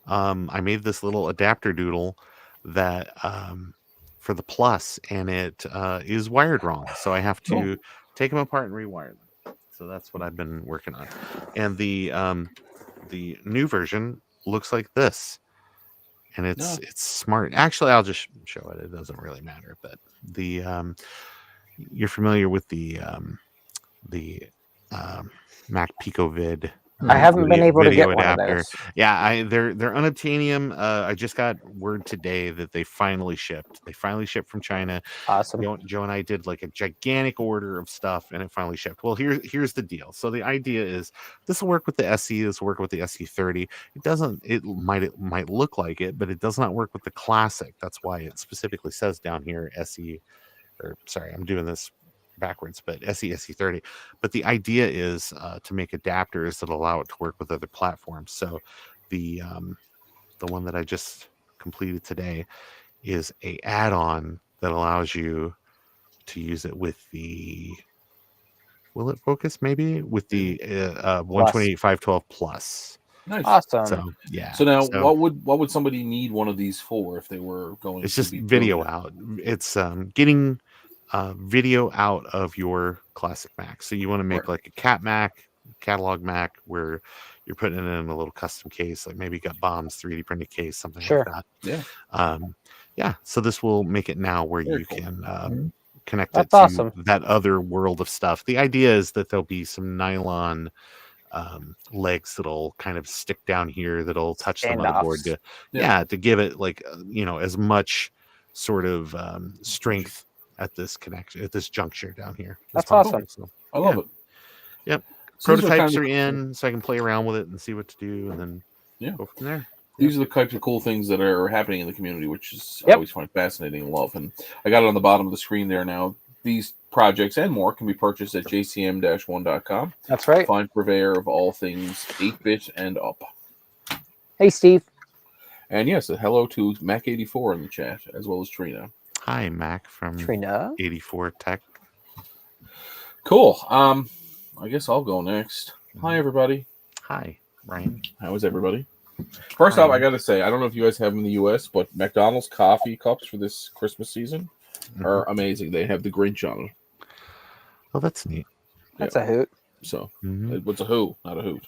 [SPEAKER 5] I made this little adapter doodle that for the Plus, and it is wired wrong. So I have to take them apart and rewire them. So that's what I've been working on. And the new version looks like this. And it's smart. Actually, I'll just show it. It doesn't really matter. But the you're familiar with the Mac PicoVid.
[SPEAKER 1] I haven't been able to get one of
[SPEAKER 5] adapter.
[SPEAKER 1] those.
[SPEAKER 5] Yeah, they're unobtainium. I just got word today that they finally shipped. They finally shipped from China.
[SPEAKER 1] Awesome.
[SPEAKER 5] Joe and I did like a gigantic order of stuff, and it finally shipped. Well, here's the deal. So the idea is this will work with the SE. This will work with the SE30. It doesn't. It might look like it, but it does not work with the Classic. That's why it specifically says down here SE. Or sorry, I'm doing this backwards, but SE30. But the idea is to make adapters that allow it to work with other platforms. So the one that I just completed today is a add-on that allows you to use it with the will it focus maybe with the 128/512 plus.
[SPEAKER 2] Nice.
[SPEAKER 1] Awesome.
[SPEAKER 5] So yeah.
[SPEAKER 2] So now, what would somebody need one of these for if they were going?
[SPEAKER 5] It's
[SPEAKER 2] to
[SPEAKER 5] just
[SPEAKER 2] be
[SPEAKER 5] video
[SPEAKER 2] doing it?
[SPEAKER 5] out. It's getting video out of your classic Mac. So you want to make like a catalog Mac, where you're putting it in a little custom case, like maybe you got Bomb's 3D printed case, something like that.
[SPEAKER 2] Yeah.
[SPEAKER 5] Yeah. So this will make it now where
[SPEAKER 2] Very
[SPEAKER 5] you
[SPEAKER 2] cool.
[SPEAKER 5] can connect
[SPEAKER 1] That's
[SPEAKER 5] it to
[SPEAKER 1] awesome.
[SPEAKER 5] that other world of stuff. The idea is that there'll be some nylon legs that'll kind of stick down here that'll touch the motherboard to give it like as much sort of strength at this connection at this juncture down here.
[SPEAKER 1] That's awesome.
[SPEAKER 5] So,
[SPEAKER 2] I love it.
[SPEAKER 5] Yep.
[SPEAKER 2] So these
[SPEAKER 5] Prototypes
[SPEAKER 2] kind
[SPEAKER 5] are
[SPEAKER 2] of-
[SPEAKER 5] in, so I can play around with it and see what to do, and then go from there.
[SPEAKER 2] These are the types of cool things that are happening in the community, which is I
[SPEAKER 1] Yep.
[SPEAKER 2] always find fascinating and love. And I got it on the bottom of the screen there now. These projects and more can be purchased at jcm-1.com.
[SPEAKER 1] That's right.
[SPEAKER 2] Fine purveyor of all things 8-bit and up.
[SPEAKER 1] Hey, Steve.
[SPEAKER 2] And yes, a hello to Mac84 in the chat, as well as Trina.
[SPEAKER 5] Hi, Mac from
[SPEAKER 1] Trina.
[SPEAKER 5] 84 Tech.
[SPEAKER 2] Cool. I guess I'll go next. Hi, everybody.
[SPEAKER 5] Hi, Ryan.
[SPEAKER 2] How is everybody? First off, I got to say, I don't know if you guys have them in the U.S., but McDonald's coffee cups for this Christmas season are amazing. They have the Grinch on it.
[SPEAKER 5] Oh, that's neat.
[SPEAKER 1] That's a hoot.
[SPEAKER 2] So,
[SPEAKER 5] Mhm.
[SPEAKER 2] it's a who, not a hoot.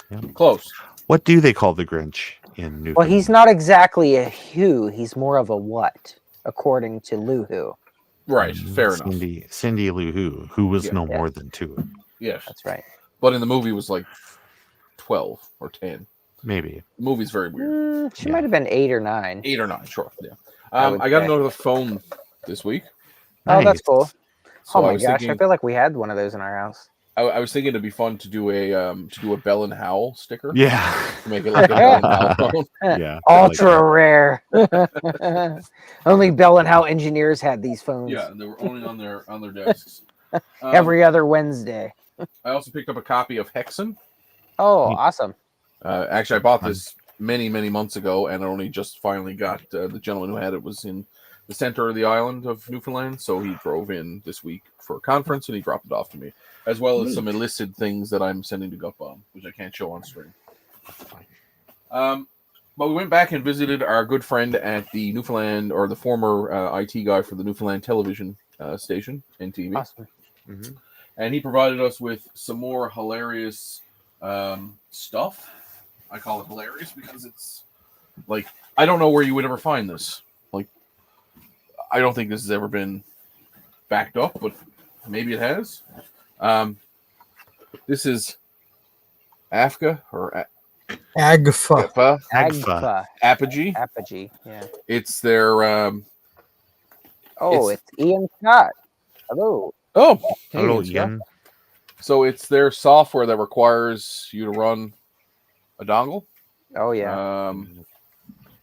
[SPEAKER 5] Yeah.
[SPEAKER 2] Close.
[SPEAKER 5] What do they call the Grinch in Newfoundland?
[SPEAKER 1] Well, he's not exactly a who. He's more of a what, according to Luhu.
[SPEAKER 2] Right. Fair enough.
[SPEAKER 5] Cindy Lou who was
[SPEAKER 2] Yeah.
[SPEAKER 5] no more than 2.
[SPEAKER 2] Yes.
[SPEAKER 1] That's right.
[SPEAKER 2] But in the movie, it was like 12 or 10.
[SPEAKER 5] Maybe.
[SPEAKER 2] The movie's very weird.
[SPEAKER 1] She might have been 8 or 9.
[SPEAKER 2] 8 or 9, sure. Yeah.
[SPEAKER 1] I would
[SPEAKER 2] I got
[SPEAKER 1] say.
[SPEAKER 2] another phone this week.
[SPEAKER 1] Oh, that's cool.
[SPEAKER 2] So
[SPEAKER 1] Oh
[SPEAKER 2] I
[SPEAKER 1] my
[SPEAKER 2] was
[SPEAKER 1] gosh,
[SPEAKER 2] thinking,
[SPEAKER 1] I feel like we had one of those in our house.
[SPEAKER 2] I was thinking it'd be fun to do a Bell and Howell sticker.
[SPEAKER 5] Yeah.
[SPEAKER 2] To make it like a Bell and Howell phone.
[SPEAKER 5] Yeah.
[SPEAKER 1] Ultra rare. Only Bell and Howell engineers had these phones.
[SPEAKER 2] Yeah, and they were only on their desks.
[SPEAKER 1] Every other Wednesday.
[SPEAKER 2] I also picked up a copy of Hexen.
[SPEAKER 1] Oh, awesome.
[SPEAKER 2] Actually, I bought this many months ago, and I only just finally got the gentleman who had it was in the center of the island of Newfoundland, so he drove in this week for a conference, and he dropped it off to me, as well as some enlisted things that I'm sending to Gutbomb, which I can't show on stream. But we went back and visited our good friend at the Newfoundland, or the former IT guy for the Newfoundland television station, NTV.
[SPEAKER 1] Awesome.
[SPEAKER 5] Mm-hmm.
[SPEAKER 2] And he provided us with some more hilarious stuff. I call it hilarious because it's like, I don't know where you would ever find this. Like, I don't think this has ever been backed up, but maybe it has. This is AFCA or
[SPEAKER 4] Agfa.
[SPEAKER 5] Agfa.
[SPEAKER 2] Apogee.
[SPEAKER 1] Apogee. Yeah.
[SPEAKER 2] It's their
[SPEAKER 1] Oh, it's Ian Scott. Hello.
[SPEAKER 2] oh
[SPEAKER 5] Hello,
[SPEAKER 1] Scott.
[SPEAKER 5] Ian.
[SPEAKER 2] so it's their software that requires you to run a dongle.
[SPEAKER 1] Oh yeah.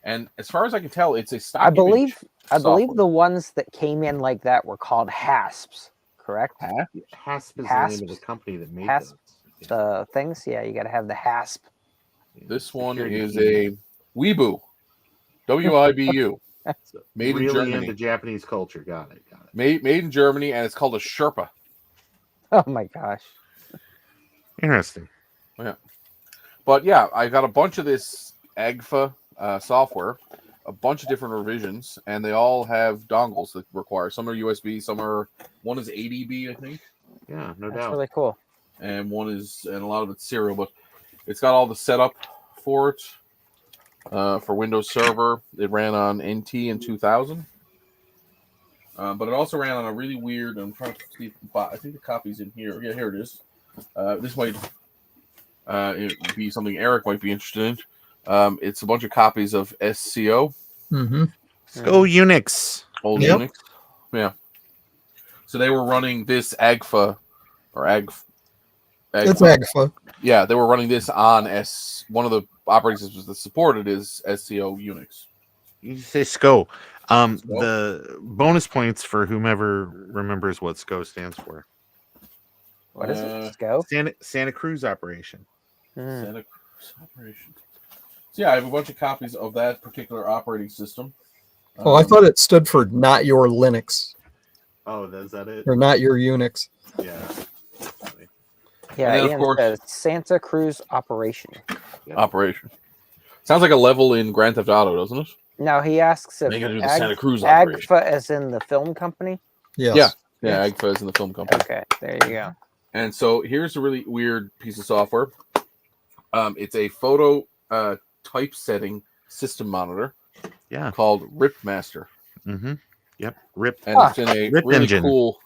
[SPEAKER 2] And as far as I can tell, it's a stock
[SPEAKER 1] I believe
[SPEAKER 2] image
[SPEAKER 1] I believe
[SPEAKER 2] software.
[SPEAKER 1] the ones that came in like that were called HASPs, correct?
[SPEAKER 5] Hasp is the
[SPEAKER 1] Hasps.
[SPEAKER 5] name of the company that made
[SPEAKER 1] Hasp.
[SPEAKER 5] those.
[SPEAKER 1] The things, yeah, you got to have the HASP.
[SPEAKER 2] This one
[SPEAKER 5] Security
[SPEAKER 2] is
[SPEAKER 5] key.
[SPEAKER 2] a Weibo, WIBU, made
[SPEAKER 5] really
[SPEAKER 2] in Germany.
[SPEAKER 5] into Japanese culture. Got it.
[SPEAKER 2] Made in Germany, and it's called a Sherpa.
[SPEAKER 1] Oh my gosh.
[SPEAKER 5] Interesting.
[SPEAKER 2] But yeah, I got a bunch of this AGFA software, a bunch of different revisions, and they all have dongles that require. Some are USB, one is ADB, I think,
[SPEAKER 5] Yeah, no
[SPEAKER 1] That's
[SPEAKER 5] doubt.
[SPEAKER 1] really cool.
[SPEAKER 2] and a lot of it's serial, but it's got all the setup for it. For Windows Server, it ran on NT in 2000. But it also ran on a really weird, I'm trying to see, I think the copy's in here. Yeah, here it is. This might it be something Eric might be interested in. It's a bunch of copies of SCO,
[SPEAKER 4] Mm-hmm.
[SPEAKER 5] Go Unix.
[SPEAKER 2] old
[SPEAKER 4] Yep.
[SPEAKER 2] Unix. Yeah. So they were running this AGFA, or AGFA.
[SPEAKER 4] It's Agfa.
[SPEAKER 2] Yeah, they were running this on one of the operating systems that supported is SCO Unix.
[SPEAKER 5] You say SCO.
[SPEAKER 2] SCO.
[SPEAKER 5] The bonus points for whomever remembers what SCO stands for.
[SPEAKER 1] What is it? Go.
[SPEAKER 5] Santa Cruz Operation.
[SPEAKER 2] Santa Cruz operation. So yeah, I have a bunch of copies of that particular operating system.
[SPEAKER 4] Oh, I thought it stood for not your Linux
[SPEAKER 5] Oh, is that it?
[SPEAKER 4] or not your Unix.
[SPEAKER 5] Yeah.
[SPEAKER 1] Yeah,
[SPEAKER 2] And then, of
[SPEAKER 1] Ian
[SPEAKER 2] course-
[SPEAKER 1] says Santa Cruz Operation.
[SPEAKER 2] Operation. Sounds like a level in Grand Theft Auto, doesn't it?
[SPEAKER 1] Now he asks if
[SPEAKER 2] They gotta do the Santa Cruz operation.
[SPEAKER 1] Agfa as in the film company.
[SPEAKER 4] Yes.
[SPEAKER 2] Yeah, AGFA is in the film company.
[SPEAKER 1] Okay, there you go.
[SPEAKER 2] And so here's a really weird piece of software. It's a photo typesetting system monitor
[SPEAKER 5] Yeah.
[SPEAKER 2] called RipMaster.
[SPEAKER 5] Mm-hmm. Yep. Rip.
[SPEAKER 2] And it's in a
[SPEAKER 5] Rip
[SPEAKER 2] really
[SPEAKER 5] engine.
[SPEAKER 2] cool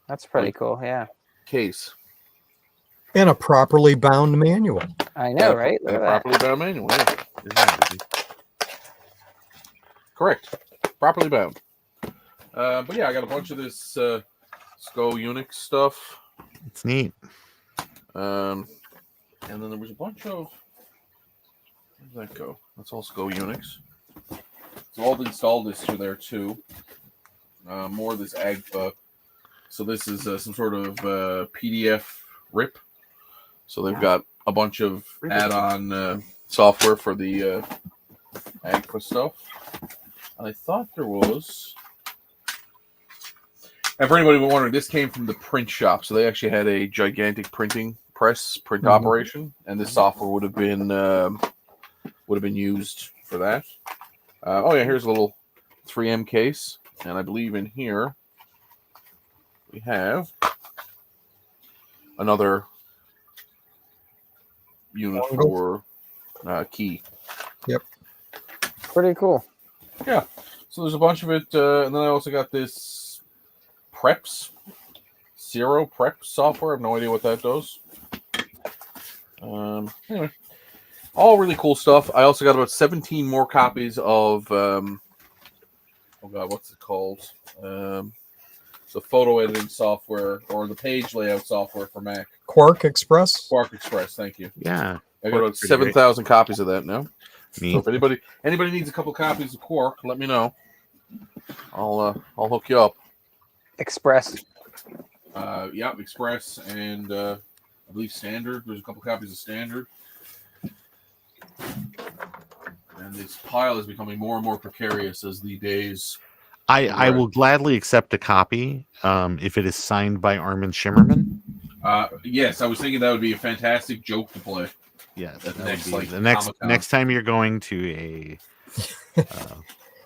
[SPEAKER 1] That's pretty
[SPEAKER 2] Like-
[SPEAKER 1] cool. Yeah,
[SPEAKER 2] case.
[SPEAKER 4] And a properly bound manual.
[SPEAKER 1] I know, right? Look
[SPEAKER 2] And
[SPEAKER 1] at
[SPEAKER 2] a
[SPEAKER 1] that.
[SPEAKER 2] properly bound manual. Yeah.
[SPEAKER 5] Isn't that easy?
[SPEAKER 2] Correct. Properly bound. But yeah, I got a bunch of this SCO Unix stuff.
[SPEAKER 5] It's neat.
[SPEAKER 2] And then there was a bunch of. Where did that go? Let's also go Unix. So I'll install this through there too. More of this AGFA. So this is some sort of PDF rip. So they've got a bunch of add-on software for the AGFA stuff. And I thought there was... And for anybody wondering, this came from the print shop. So they actually had a gigantic print operation. And this software would have been used for that. Oh yeah, here's a little 3M case. And I believe in here we have another unit for key.
[SPEAKER 4] Yep.
[SPEAKER 1] Pretty cool.
[SPEAKER 2] Yeah. So there's a bunch of it. And then I also got this Zero Prep software. I have no idea what that does. Anyway, all really cool stuff. I also got about 17 more copies of... oh God, what's it called? So photo editing software or the page layout software for Mac.
[SPEAKER 4] Quark Express.
[SPEAKER 2] Quark Express, thank you.
[SPEAKER 5] Yeah,
[SPEAKER 2] I got about 7,000 copies of that now.
[SPEAKER 5] Me.
[SPEAKER 2] So if anybody needs a couple copies of Quark, let me know. I'll hook you up.
[SPEAKER 1] Express.
[SPEAKER 2] Yeah, Express and I believe Standard. There's a couple copies of Standard. And this pile is becoming more and more precarious as the days.
[SPEAKER 5] I will gladly accept a copy if it is signed by Armin Shimmerman.
[SPEAKER 2] Yes, I was thinking that would be a fantastic joke to play.
[SPEAKER 5] Yeah,
[SPEAKER 2] That
[SPEAKER 5] that
[SPEAKER 2] next,
[SPEAKER 5] would be
[SPEAKER 2] like,
[SPEAKER 5] the next
[SPEAKER 2] Comic-Con.
[SPEAKER 5] time you're going to a.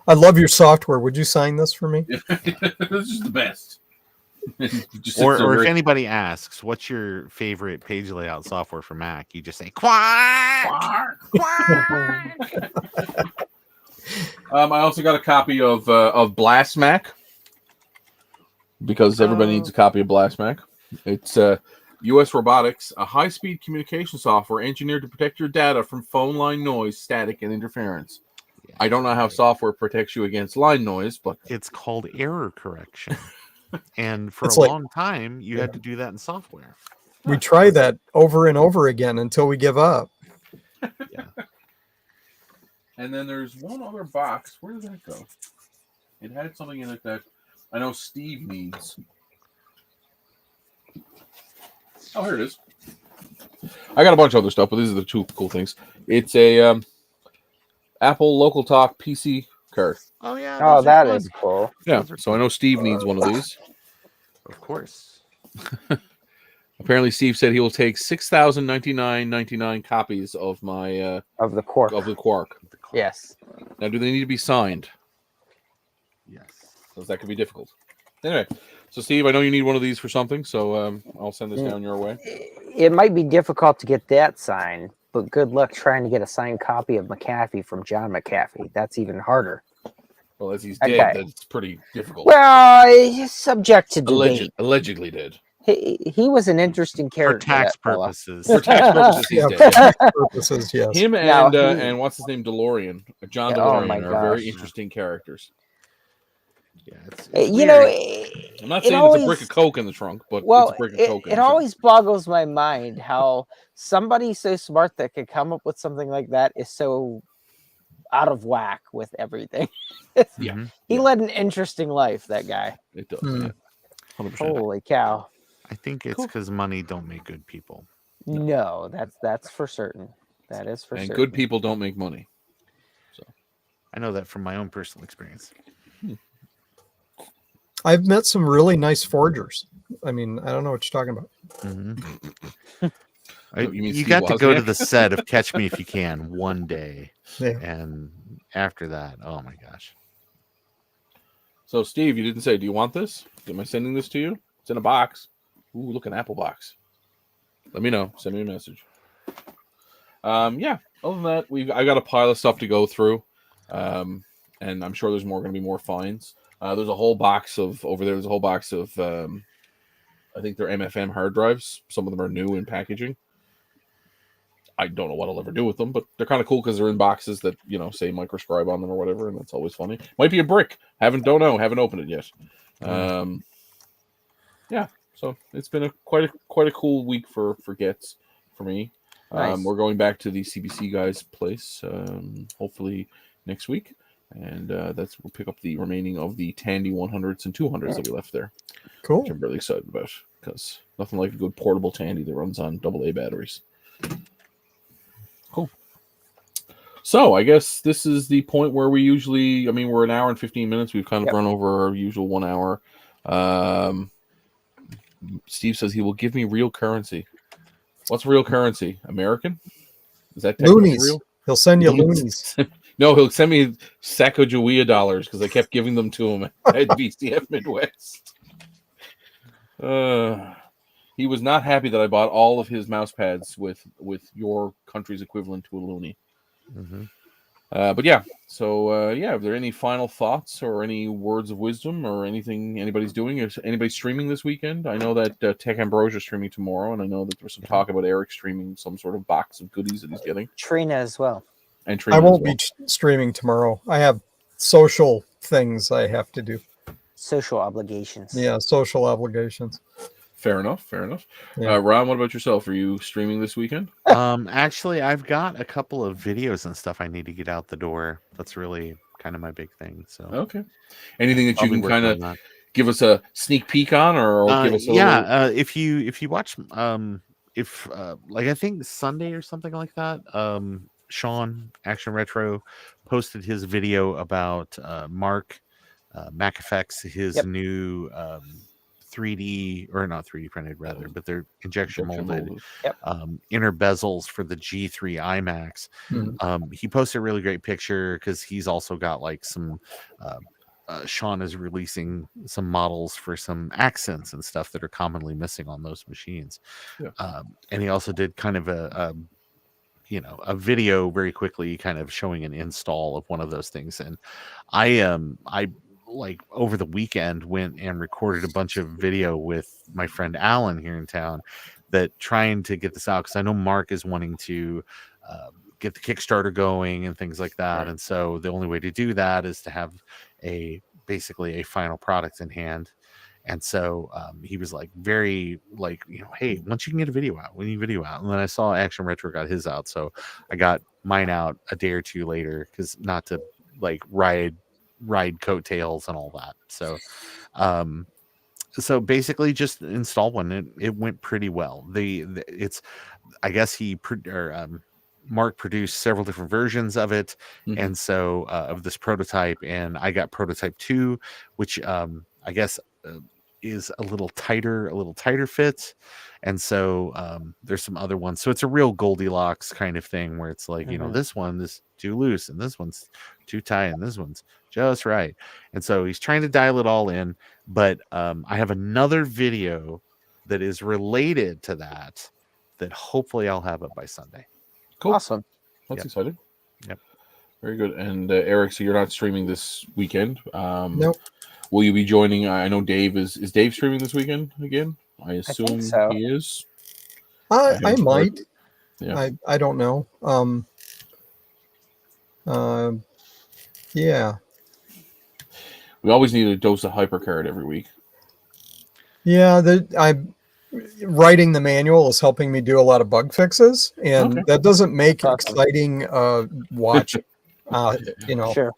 [SPEAKER 4] I love your software. Would you sign this for me?
[SPEAKER 2] This is the best.
[SPEAKER 5] Or if anybody asks, what's your favorite page layout software for Mac? You just say Quark.
[SPEAKER 2] I also got a copy of Blast Mac because everybody needs a copy of Blast Mac. It's U.S. Robotics, a high-speed communication software engineered to protect your data from phone line noise, static, and interference.
[SPEAKER 5] Yeah,
[SPEAKER 2] I don't know how software protects you against line noise, but
[SPEAKER 5] it's called error correction. And for
[SPEAKER 4] It's
[SPEAKER 5] a
[SPEAKER 4] like-
[SPEAKER 5] long time, you had to do that in software.
[SPEAKER 4] We try that over and over again until we give up.
[SPEAKER 5] Yeah.
[SPEAKER 2] And then there's one other box. Where did that go? It had something in it that I know Steve needs. Oh, here it is. I got a bunch of other stuff, but these are the two cool things. It's a Apple Local Talk PC card.
[SPEAKER 5] Oh yeah.
[SPEAKER 1] Oh,
[SPEAKER 5] those are
[SPEAKER 1] that
[SPEAKER 5] fun.
[SPEAKER 1] is cool.
[SPEAKER 2] Yeah,
[SPEAKER 5] Those are
[SPEAKER 2] so I know Steve needs one of these.
[SPEAKER 5] Of course.
[SPEAKER 2] Apparently, Steve said he will take 6,099.99 copies of my
[SPEAKER 1] Of the Quark.
[SPEAKER 2] of the Quark.
[SPEAKER 1] Yes.
[SPEAKER 2] Now, do they need to be signed?
[SPEAKER 5] Yes.
[SPEAKER 2] Because that could be difficult. Anyway, so Steve, I know you need one of these for something, so I'll send this down your way.
[SPEAKER 1] It might be difficult to get that signed, but good luck trying to get a signed copy of McAfee from John McAfee. That's even harder.
[SPEAKER 2] Well, as he's
[SPEAKER 1] Okay.
[SPEAKER 2] dead, that's pretty difficult.
[SPEAKER 1] Well, he's subject to debate.
[SPEAKER 2] Allegedly dead.
[SPEAKER 1] He was an interesting
[SPEAKER 5] For
[SPEAKER 1] character.
[SPEAKER 5] tax
[SPEAKER 1] that fella.
[SPEAKER 5] purposes.
[SPEAKER 2] For tax purposes, he's
[SPEAKER 4] Yeah,
[SPEAKER 2] dead.
[SPEAKER 4] for tax purposes, yes.
[SPEAKER 2] Him
[SPEAKER 1] Now,
[SPEAKER 2] and what's his name, DeLorean, John
[SPEAKER 1] Oh
[SPEAKER 2] DeLorean,
[SPEAKER 1] my
[SPEAKER 2] are very
[SPEAKER 1] gosh.
[SPEAKER 2] interesting characters.
[SPEAKER 5] Yeah, it's
[SPEAKER 1] You
[SPEAKER 5] weird.
[SPEAKER 1] know,
[SPEAKER 2] I'm not
[SPEAKER 1] it
[SPEAKER 2] saying
[SPEAKER 1] always,
[SPEAKER 2] it's a brick of coke in the trunk, but
[SPEAKER 1] well,
[SPEAKER 2] it's a brick of coke in
[SPEAKER 1] it
[SPEAKER 2] the trunk.
[SPEAKER 1] always boggles my mind how somebody so smart that could come up with something like that is so out of whack with everything.
[SPEAKER 2] Yeah.
[SPEAKER 5] Mhm.
[SPEAKER 1] He led an interesting life, that guy.
[SPEAKER 2] It does.
[SPEAKER 4] Hmm.
[SPEAKER 2] Yeah. 100%.
[SPEAKER 1] Holy cow.
[SPEAKER 5] I think it's because money don't make good people.
[SPEAKER 1] No, that's for certain. That is for
[SPEAKER 2] And
[SPEAKER 1] certain.
[SPEAKER 2] good people don't make money.
[SPEAKER 5] I know that from my own personal experience.
[SPEAKER 4] I've met some really nice forgers. I mean, I don't know what you're talking about.
[SPEAKER 5] Mm-hmm.
[SPEAKER 2] Oh, you mean
[SPEAKER 5] You
[SPEAKER 2] Steve
[SPEAKER 5] got to go to
[SPEAKER 2] Wozniak?
[SPEAKER 5] the set of Catch Me If You Can one day,
[SPEAKER 4] Yeah.
[SPEAKER 5] and after that, oh my gosh!
[SPEAKER 2] So, Steve, you didn't say, do you want this? Am I sending this to you? It's in a box. Ooh, look, an Apple box. Let me know. Send me a message. Yeah. Other than that, I got a pile of stuff to go through, and I'm sure there's going to be more finds. There's a whole box of over there. There's a whole box of I think they're MFM hard drives. Some of them are new in packaging. I don't know what I'll ever do with them, but they're kind of cool because they're in boxes that, you know, say microscribe on them or whatever, and that's always funny. Might be a brick. Haven't opened it yet. Yeah, so it's been quite a cool week for gets for me.
[SPEAKER 1] Nice.
[SPEAKER 2] We're going back to the CBC guys' place, hopefully next week, and we'll pick up the remaining of the Tandy 100s and 200s that we left there.
[SPEAKER 4] Cool.
[SPEAKER 2] Which I'm really excited about, because nothing like a good portable Tandy that runs on AA batteries. Cool. So I guess this is the point where we usually, we're an hour and 15 minutes. We've kind of run over our usual 1 hour. Steve says he will give me real currency. What's real currency? American? Is that technically
[SPEAKER 4] Loonies.
[SPEAKER 2] real?
[SPEAKER 4] He'll send you loonies.
[SPEAKER 2] No, he'll send me Sacagawea dollars, because I kept giving them to him at VCF Midwest. He was not happy that I bought all of his mouse pads with your country's equivalent to a loonie.
[SPEAKER 5] Mm-hmm.
[SPEAKER 2] But yeah, so are there any final thoughts or any words of wisdom or anything anybody's doing? Is anybody streaming this weekend? I know that Tech Ambrosia is streaming tomorrow, and I know that there's some talk about Eric streaming some sort of box of goodies that he's getting.
[SPEAKER 1] Trina as well.
[SPEAKER 2] And Trina
[SPEAKER 4] I won't
[SPEAKER 2] as well.
[SPEAKER 4] be streaming tomorrow. I have social things I have to do.
[SPEAKER 1] Social obligations.
[SPEAKER 4] Yeah, social obligations.
[SPEAKER 2] Fair enough.
[SPEAKER 4] Yeah.
[SPEAKER 2] Ron, what about yourself? Are you streaming this weekend?
[SPEAKER 5] Actually, I've got a couple of videos and stuff I need to get out the door. That's really kind of my big thing. So
[SPEAKER 2] Okay. Anything that
[SPEAKER 5] I'll
[SPEAKER 2] you
[SPEAKER 5] be
[SPEAKER 2] can
[SPEAKER 5] working
[SPEAKER 2] kind
[SPEAKER 5] on
[SPEAKER 2] of
[SPEAKER 5] that.
[SPEAKER 2] give us a sneak peek on, or give us a little...
[SPEAKER 5] if you watch I think Sunday or something like that, Sean Action Retro posted his video about Mark MacFX, his new 3D, or not 3D printed rather, but they're injection molded inner bezels for the G3 IMAX.
[SPEAKER 4] Mhm.
[SPEAKER 5] He posted a really great picture, because he's also got like some Sean is releasing some models for some accents and stuff that are commonly missing on those machines. And he also did kind of a video very quickly, kind of showing an install of one of those things. And I like over the weekend went and recorded a bunch of video with my friend Alan here in town, that trying to get this out, because I know Mark is wanting to get the Kickstarter going and things like that. And so the only way to do that is to have basically a final product in hand. And so he was like, very like, hey, once you can get a video out, we need video out. And then I saw Action Retro got his out, so I got mine out a day or two later, because not to like ride coattails and all that. So so basically just install one. It went pretty well. I guess Mark produced several different versions of it. And so of this prototype, and I got prototype 2, which I guess is a little tighter fit. And so there's some other ones. So it's a real Goldilocks kind of thing, where it's like, this one is too loose, and this one's too tight, and this one's just right. And so he's trying to dial it all in. But I have another video that is related to that hopefully I'll have up by Sunday.
[SPEAKER 2] Cool.
[SPEAKER 1] Awesome.
[SPEAKER 2] That's exciting.
[SPEAKER 5] Yep.
[SPEAKER 2] Very good. And Eric, so you're not streaming this weekend.
[SPEAKER 4] Nope.
[SPEAKER 2] Will you be joining? I know Dave is Dave streaming this weekend again? I assume
[SPEAKER 1] so.
[SPEAKER 2] he is.
[SPEAKER 4] I might.
[SPEAKER 2] Yeah.
[SPEAKER 4] I don't know. Yeah.
[SPEAKER 2] We always need a dose of hypercard every week.
[SPEAKER 4] Yeah, I'm writing the manual is helping me do a lot of bug fixes, and that doesn't make exciting watch.
[SPEAKER 1] Sure.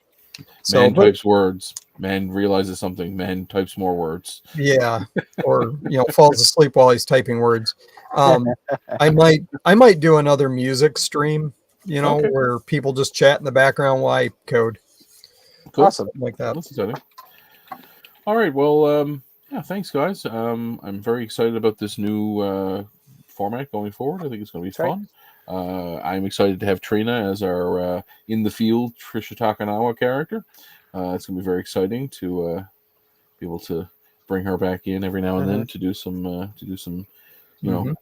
[SPEAKER 4] So
[SPEAKER 2] man types words. Man realizes something. Man types more words.
[SPEAKER 4] Yeah, or falls asleep while he's typing words. I might do another music stream. Where people just chat in the background while I code.
[SPEAKER 2] Cool.
[SPEAKER 1] Awesome.
[SPEAKER 4] Something like that.
[SPEAKER 2] That's exciting. All right. Well, thanks, guys. I'm very excited about this new format going forward. I think it's going to be fun. I'm excited to have Trina as our in the field Trisha Takanawa character. It's going to be very exciting to be able to bring her back in every now and then to do some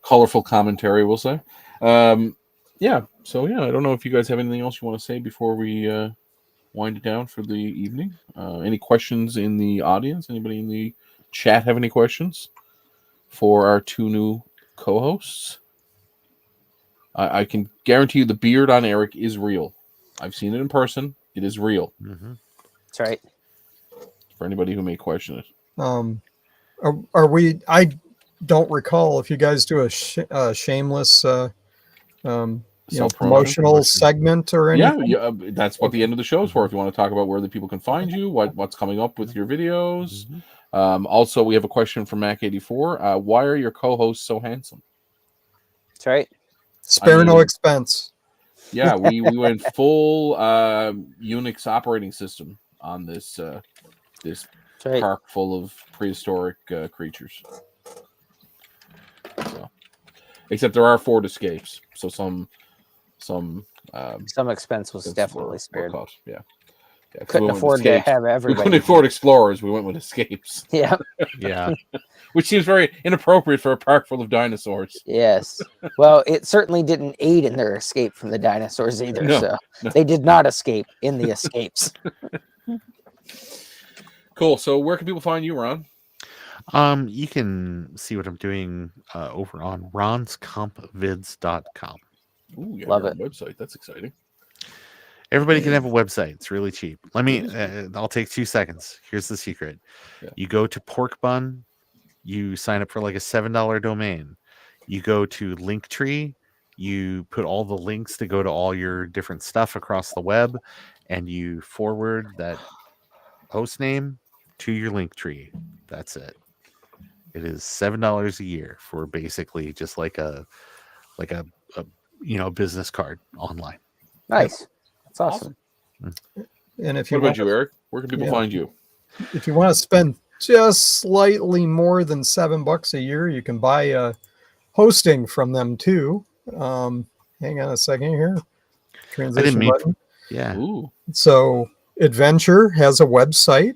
[SPEAKER 2] colorful commentary, we'll say. So I don't know if you guys have anything else you want to say before we wind it down for the evening. Any questions in the audience? Anybody in the chat have any questions for our two new co-hosts? I can guarantee you the beard on Eric is real. I've seen it in person. It is real.
[SPEAKER 1] That's right.
[SPEAKER 2] For anybody who may question it.
[SPEAKER 4] Are we? I don't recall if you guys do a shameless promotional segment or anything?
[SPEAKER 2] Yeah, that's what the end of the show is for. If you want to talk about where the people can find you, what's coming up with your videos. Also, we have a question from Mac84. Why are your co-hosts so handsome?
[SPEAKER 1] That's right.
[SPEAKER 4] Spare no expense.
[SPEAKER 2] Yeah, we went full Unix operating system on this this
[SPEAKER 1] right.
[SPEAKER 2] park full of prehistoric creatures. So, except there are Ford escapes, so some
[SPEAKER 1] expense was definitely spared.
[SPEAKER 2] Yeah,
[SPEAKER 1] couldn't afford to have
[SPEAKER 2] We
[SPEAKER 1] everybody.
[SPEAKER 2] couldn't afford explorers. We went with escapes.
[SPEAKER 1] Yeah.
[SPEAKER 5] Yeah.
[SPEAKER 2] Which seems very inappropriate for a park full of dinosaurs.
[SPEAKER 1] Yes. Well, it certainly didn't aid in their escape from the dinosaurs either.
[SPEAKER 2] No.
[SPEAKER 1] They did not escape in the escapes.
[SPEAKER 2] Cool. So where can people find you, Ron?
[SPEAKER 5] You can see what I'm doing over on ronscompvids.com.
[SPEAKER 2] Ooh, yeah,
[SPEAKER 1] Love it.
[SPEAKER 2] Website. That's exciting.
[SPEAKER 5] Everybody can have a website. It's really cheap. Let me, I'll take 2 seconds. Here's the secret.
[SPEAKER 2] Yeah.
[SPEAKER 5] You go to Pork Bun, you sign up for like a $7 domain. You go to Linktree, you put all the links to go to all your different stuff across the web, and you forward that host name to your Linktree. That's it. It is $7 a year for basically just like a business card online.
[SPEAKER 1] Nice. That's awesome.
[SPEAKER 4] And if
[SPEAKER 2] What
[SPEAKER 4] you
[SPEAKER 2] about you, Eric? Where can people find you?
[SPEAKER 4] If you want to spend just slightly more than $7 a year, you can buy hosting from them too. Hang on a second here. Transition button.
[SPEAKER 5] Yeah.
[SPEAKER 2] Ooh.
[SPEAKER 4] So Adventure has a website,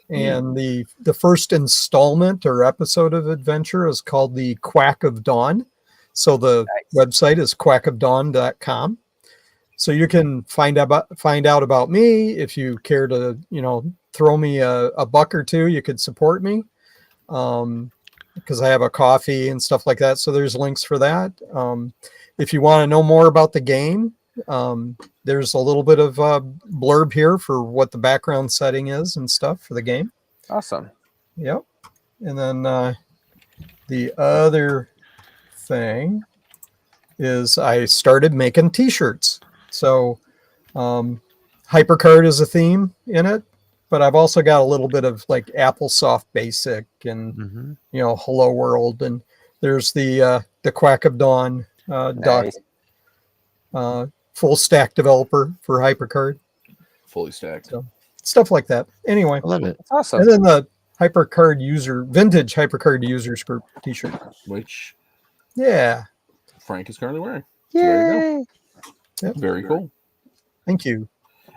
[SPEAKER 4] and the first installment or episode of Adventure is called the Quack of Dawn. So the website is quackofdawn.com. So you can find out about me. If you care to, throw me a buck or two, you could support me. Because I have a coffee and stuff like that. So there's links for that. If you want to know more about the game, there's a little bit of blurb here for what the background setting is and stuff for the game.
[SPEAKER 1] Awesome.
[SPEAKER 4] Yep. And then the other thing is I started making t-shirts. So HyperCard is a theme in it, but I've also got a little bit of like Applesoft Basic and Hello World, and there's the Quack of Dawn full stack developer for HyperCard.
[SPEAKER 2] Fully stacked.
[SPEAKER 4] So stuff like that. Anyway,
[SPEAKER 5] I love it.
[SPEAKER 1] That's awesome.
[SPEAKER 4] And then the vintage HyperCard users group t-shirt,
[SPEAKER 2] which
[SPEAKER 4] Frank
[SPEAKER 2] is currently wearing.
[SPEAKER 1] Yay!
[SPEAKER 2] So there you go.
[SPEAKER 4] Yep.
[SPEAKER 2] Very cool.
[SPEAKER 4] Thank you.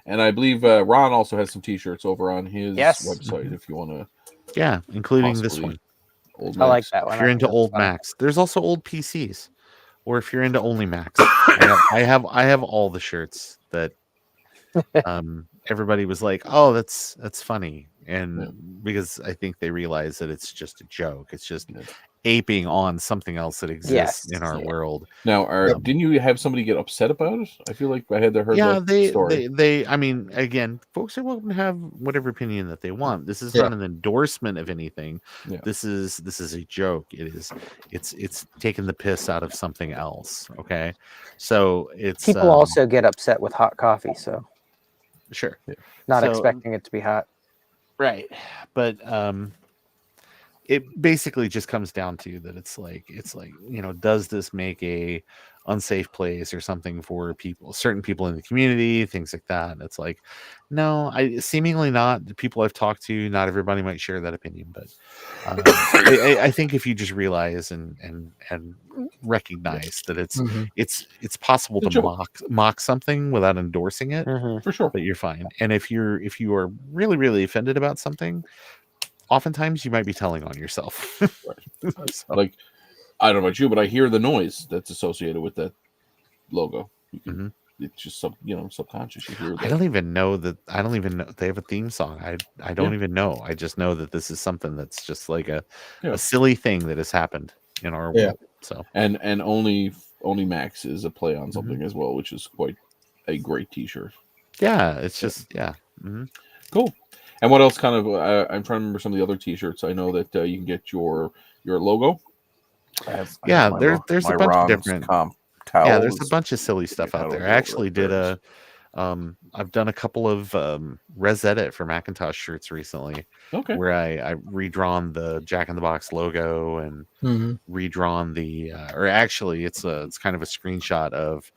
[SPEAKER 2] And I believe Ron also has some t-shirts over on his website if you want to.
[SPEAKER 5] Yeah, including this one.
[SPEAKER 2] Old
[SPEAKER 1] I like that one.
[SPEAKER 5] If you're into old Macs, there's also old PCs. Or if you're into only Macs, I have all the shirts that everybody was like, "Oh, that's funny," and because I think they realize that it's just a joke. It's just aping on something else that exists in our world.
[SPEAKER 2] Now, didn't you have somebody get upset about it? I feel like I had heard that story.
[SPEAKER 5] They. I mean, again, folks are welcome to have whatever opinion that they want. This is not an endorsement of anything.
[SPEAKER 2] Yeah.
[SPEAKER 5] This is a joke. It's taking the piss out of something else. Okay, so it's
[SPEAKER 1] people also get upset with hot coffee, so
[SPEAKER 5] sure,
[SPEAKER 1] not expecting it to be hot,
[SPEAKER 5] right? But it basically just comes down to that it's like does this make a unsafe place or something for certain people in the community, things like that? And it's like, no, seemingly not. The people I've talked to, not everybody might share that opinion, but I think if you just realize and recognize that it's possible to mock something without endorsing it,
[SPEAKER 2] for sure,
[SPEAKER 5] that you're fine. And if you are really, really offended about something, oftentimes you might be telling on yourself.
[SPEAKER 2] Like, I don't know about you, but I hear the noise that's associated with that logo. It's just subconscious. You hear that.
[SPEAKER 5] I don't even know they have a theme song. I don't even know. I just know that this is something that's just like a silly thing that has happened in our world. So
[SPEAKER 2] and only Max is a play on something as well, which is quite a great t-shirt.
[SPEAKER 5] Yeah, it's just
[SPEAKER 2] cool. And what else kind of, I'm trying to remember some of the other t-shirts. I know that you can get your logo.
[SPEAKER 5] There's a bunch of different
[SPEAKER 2] towels.
[SPEAKER 5] Yeah, there's a bunch of silly stuff
[SPEAKER 2] How
[SPEAKER 5] out
[SPEAKER 2] do I
[SPEAKER 5] there. I
[SPEAKER 2] go over
[SPEAKER 5] actually did
[SPEAKER 2] upstairs?
[SPEAKER 5] I've done a couple of res edit for Macintosh shirts recently,
[SPEAKER 2] Okay.
[SPEAKER 5] where I redrawn the Jack in the Box logo and
[SPEAKER 4] Mhm.
[SPEAKER 5] redrawn the or actually it's kind of a screenshot of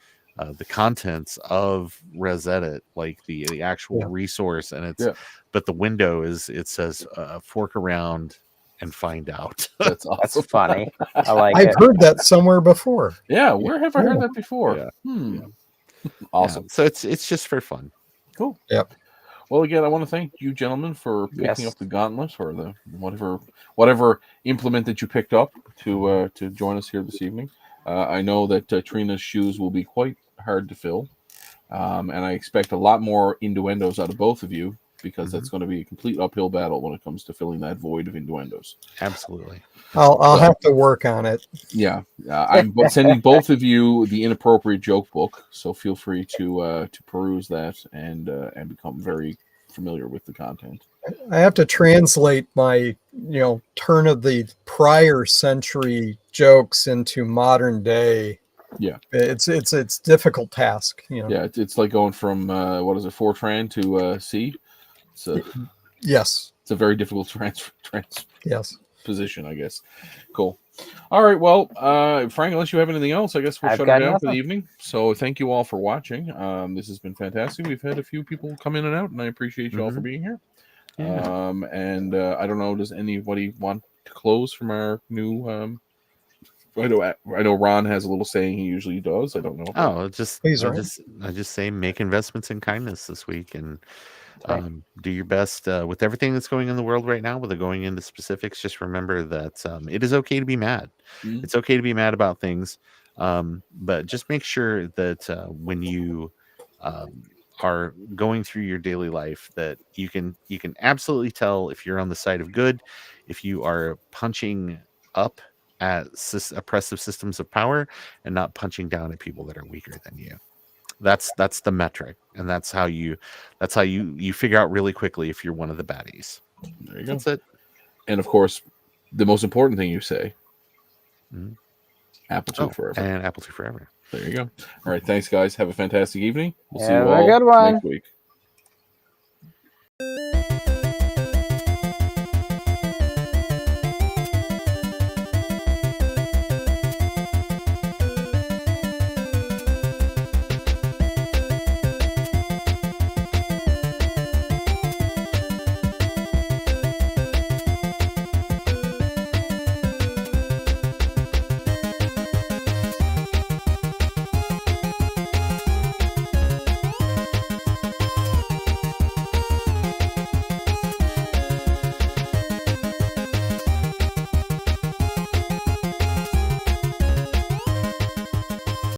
[SPEAKER 5] the contents of res edit, like the actual
[SPEAKER 4] Yeah.
[SPEAKER 5] resource, and it's
[SPEAKER 2] Yeah.
[SPEAKER 5] but the window it says fork around and find out.
[SPEAKER 2] That's
[SPEAKER 1] That's
[SPEAKER 2] awesome.
[SPEAKER 1] funny. I like
[SPEAKER 4] I've
[SPEAKER 1] it.
[SPEAKER 4] heard that somewhere before.
[SPEAKER 2] Yeah, where have I heard
[SPEAKER 4] Yeah.
[SPEAKER 2] that before?
[SPEAKER 5] Yeah.
[SPEAKER 2] Hmm.
[SPEAKER 5] Yeah.
[SPEAKER 2] Awesome.
[SPEAKER 5] So it's just for fun.
[SPEAKER 2] Cool.
[SPEAKER 4] Yep.
[SPEAKER 2] Well, again, I want to thank you, gentlemen, for picking
[SPEAKER 1] Yes.
[SPEAKER 2] up the gauntlet or the whatever implement that you picked up to join us here this evening. I know that Trina's shoes will be quite hard to fill, and I expect a lot more innuendos out of both of you because that's going to be a complete uphill battle when it comes to filling that void of innuendos.
[SPEAKER 5] Absolutely.
[SPEAKER 4] I'll have to work on it.
[SPEAKER 2] Yeah, I'm sending both of you the inappropriate joke book, so feel free to peruse that and become very familiar with the content.
[SPEAKER 4] I have to translate my, turn of the prior century jokes into modern day.
[SPEAKER 2] Yeah,
[SPEAKER 4] it's a difficult task.
[SPEAKER 2] Yeah, it's like going from what is it, Fortran to C.
[SPEAKER 4] Yes.
[SPEAKER 2] It's a very difficult
[SPEAKER 4] Yes.
[SPEAKER 2] position, I guess. Cool. All right. Well, Frank, unless you have anything else, I guess we'll shut it down for the evening. So thank you all for watching. This has been fantastic. We've had a few people come in and out, and I appreciate you all for being here.
[SPEAKER 5] Yeah.
[SPEAKER 2] And I don't know, does anybody want to close from our new I know Ron has a little saying he usually does. I don't know.
[SPEAKER 5] Oh,
[SPEAKER 4] I
[SPEAKER 5] just say make investments in kindness this week and do your best with everything that's going in the world right now. Without going into specifics, just remember that it is okay to be mad.
[SPEAKER 2] Mm-hmm.
[SPEAKER 5] It's okay to be mad about things, but just make sure that when you are going through your daily life, that you can absolutely tell if you're on the side of good, if you are punching up at oppressive systems of power and not punching down at people that are weaker than you. That's the metric, and that's how you figure out really quickly if you're one of the baddies.
[SPEAKER 2] There you go.
[SPEAKER 5] That's it.
[SPEAKER 2] And of course, the most important thing you say, Appletooth forever.
[SPEAKER 5] And Appletooth forever.
[SPEAKER 2] There you go. All right, thanks guys. Have a fantastic evening. We'll see you
[SPEAKER 1] Have a
[SPEAKER 2] all
[SPEAKER 1] good one.
[SPEAKER 2] next week.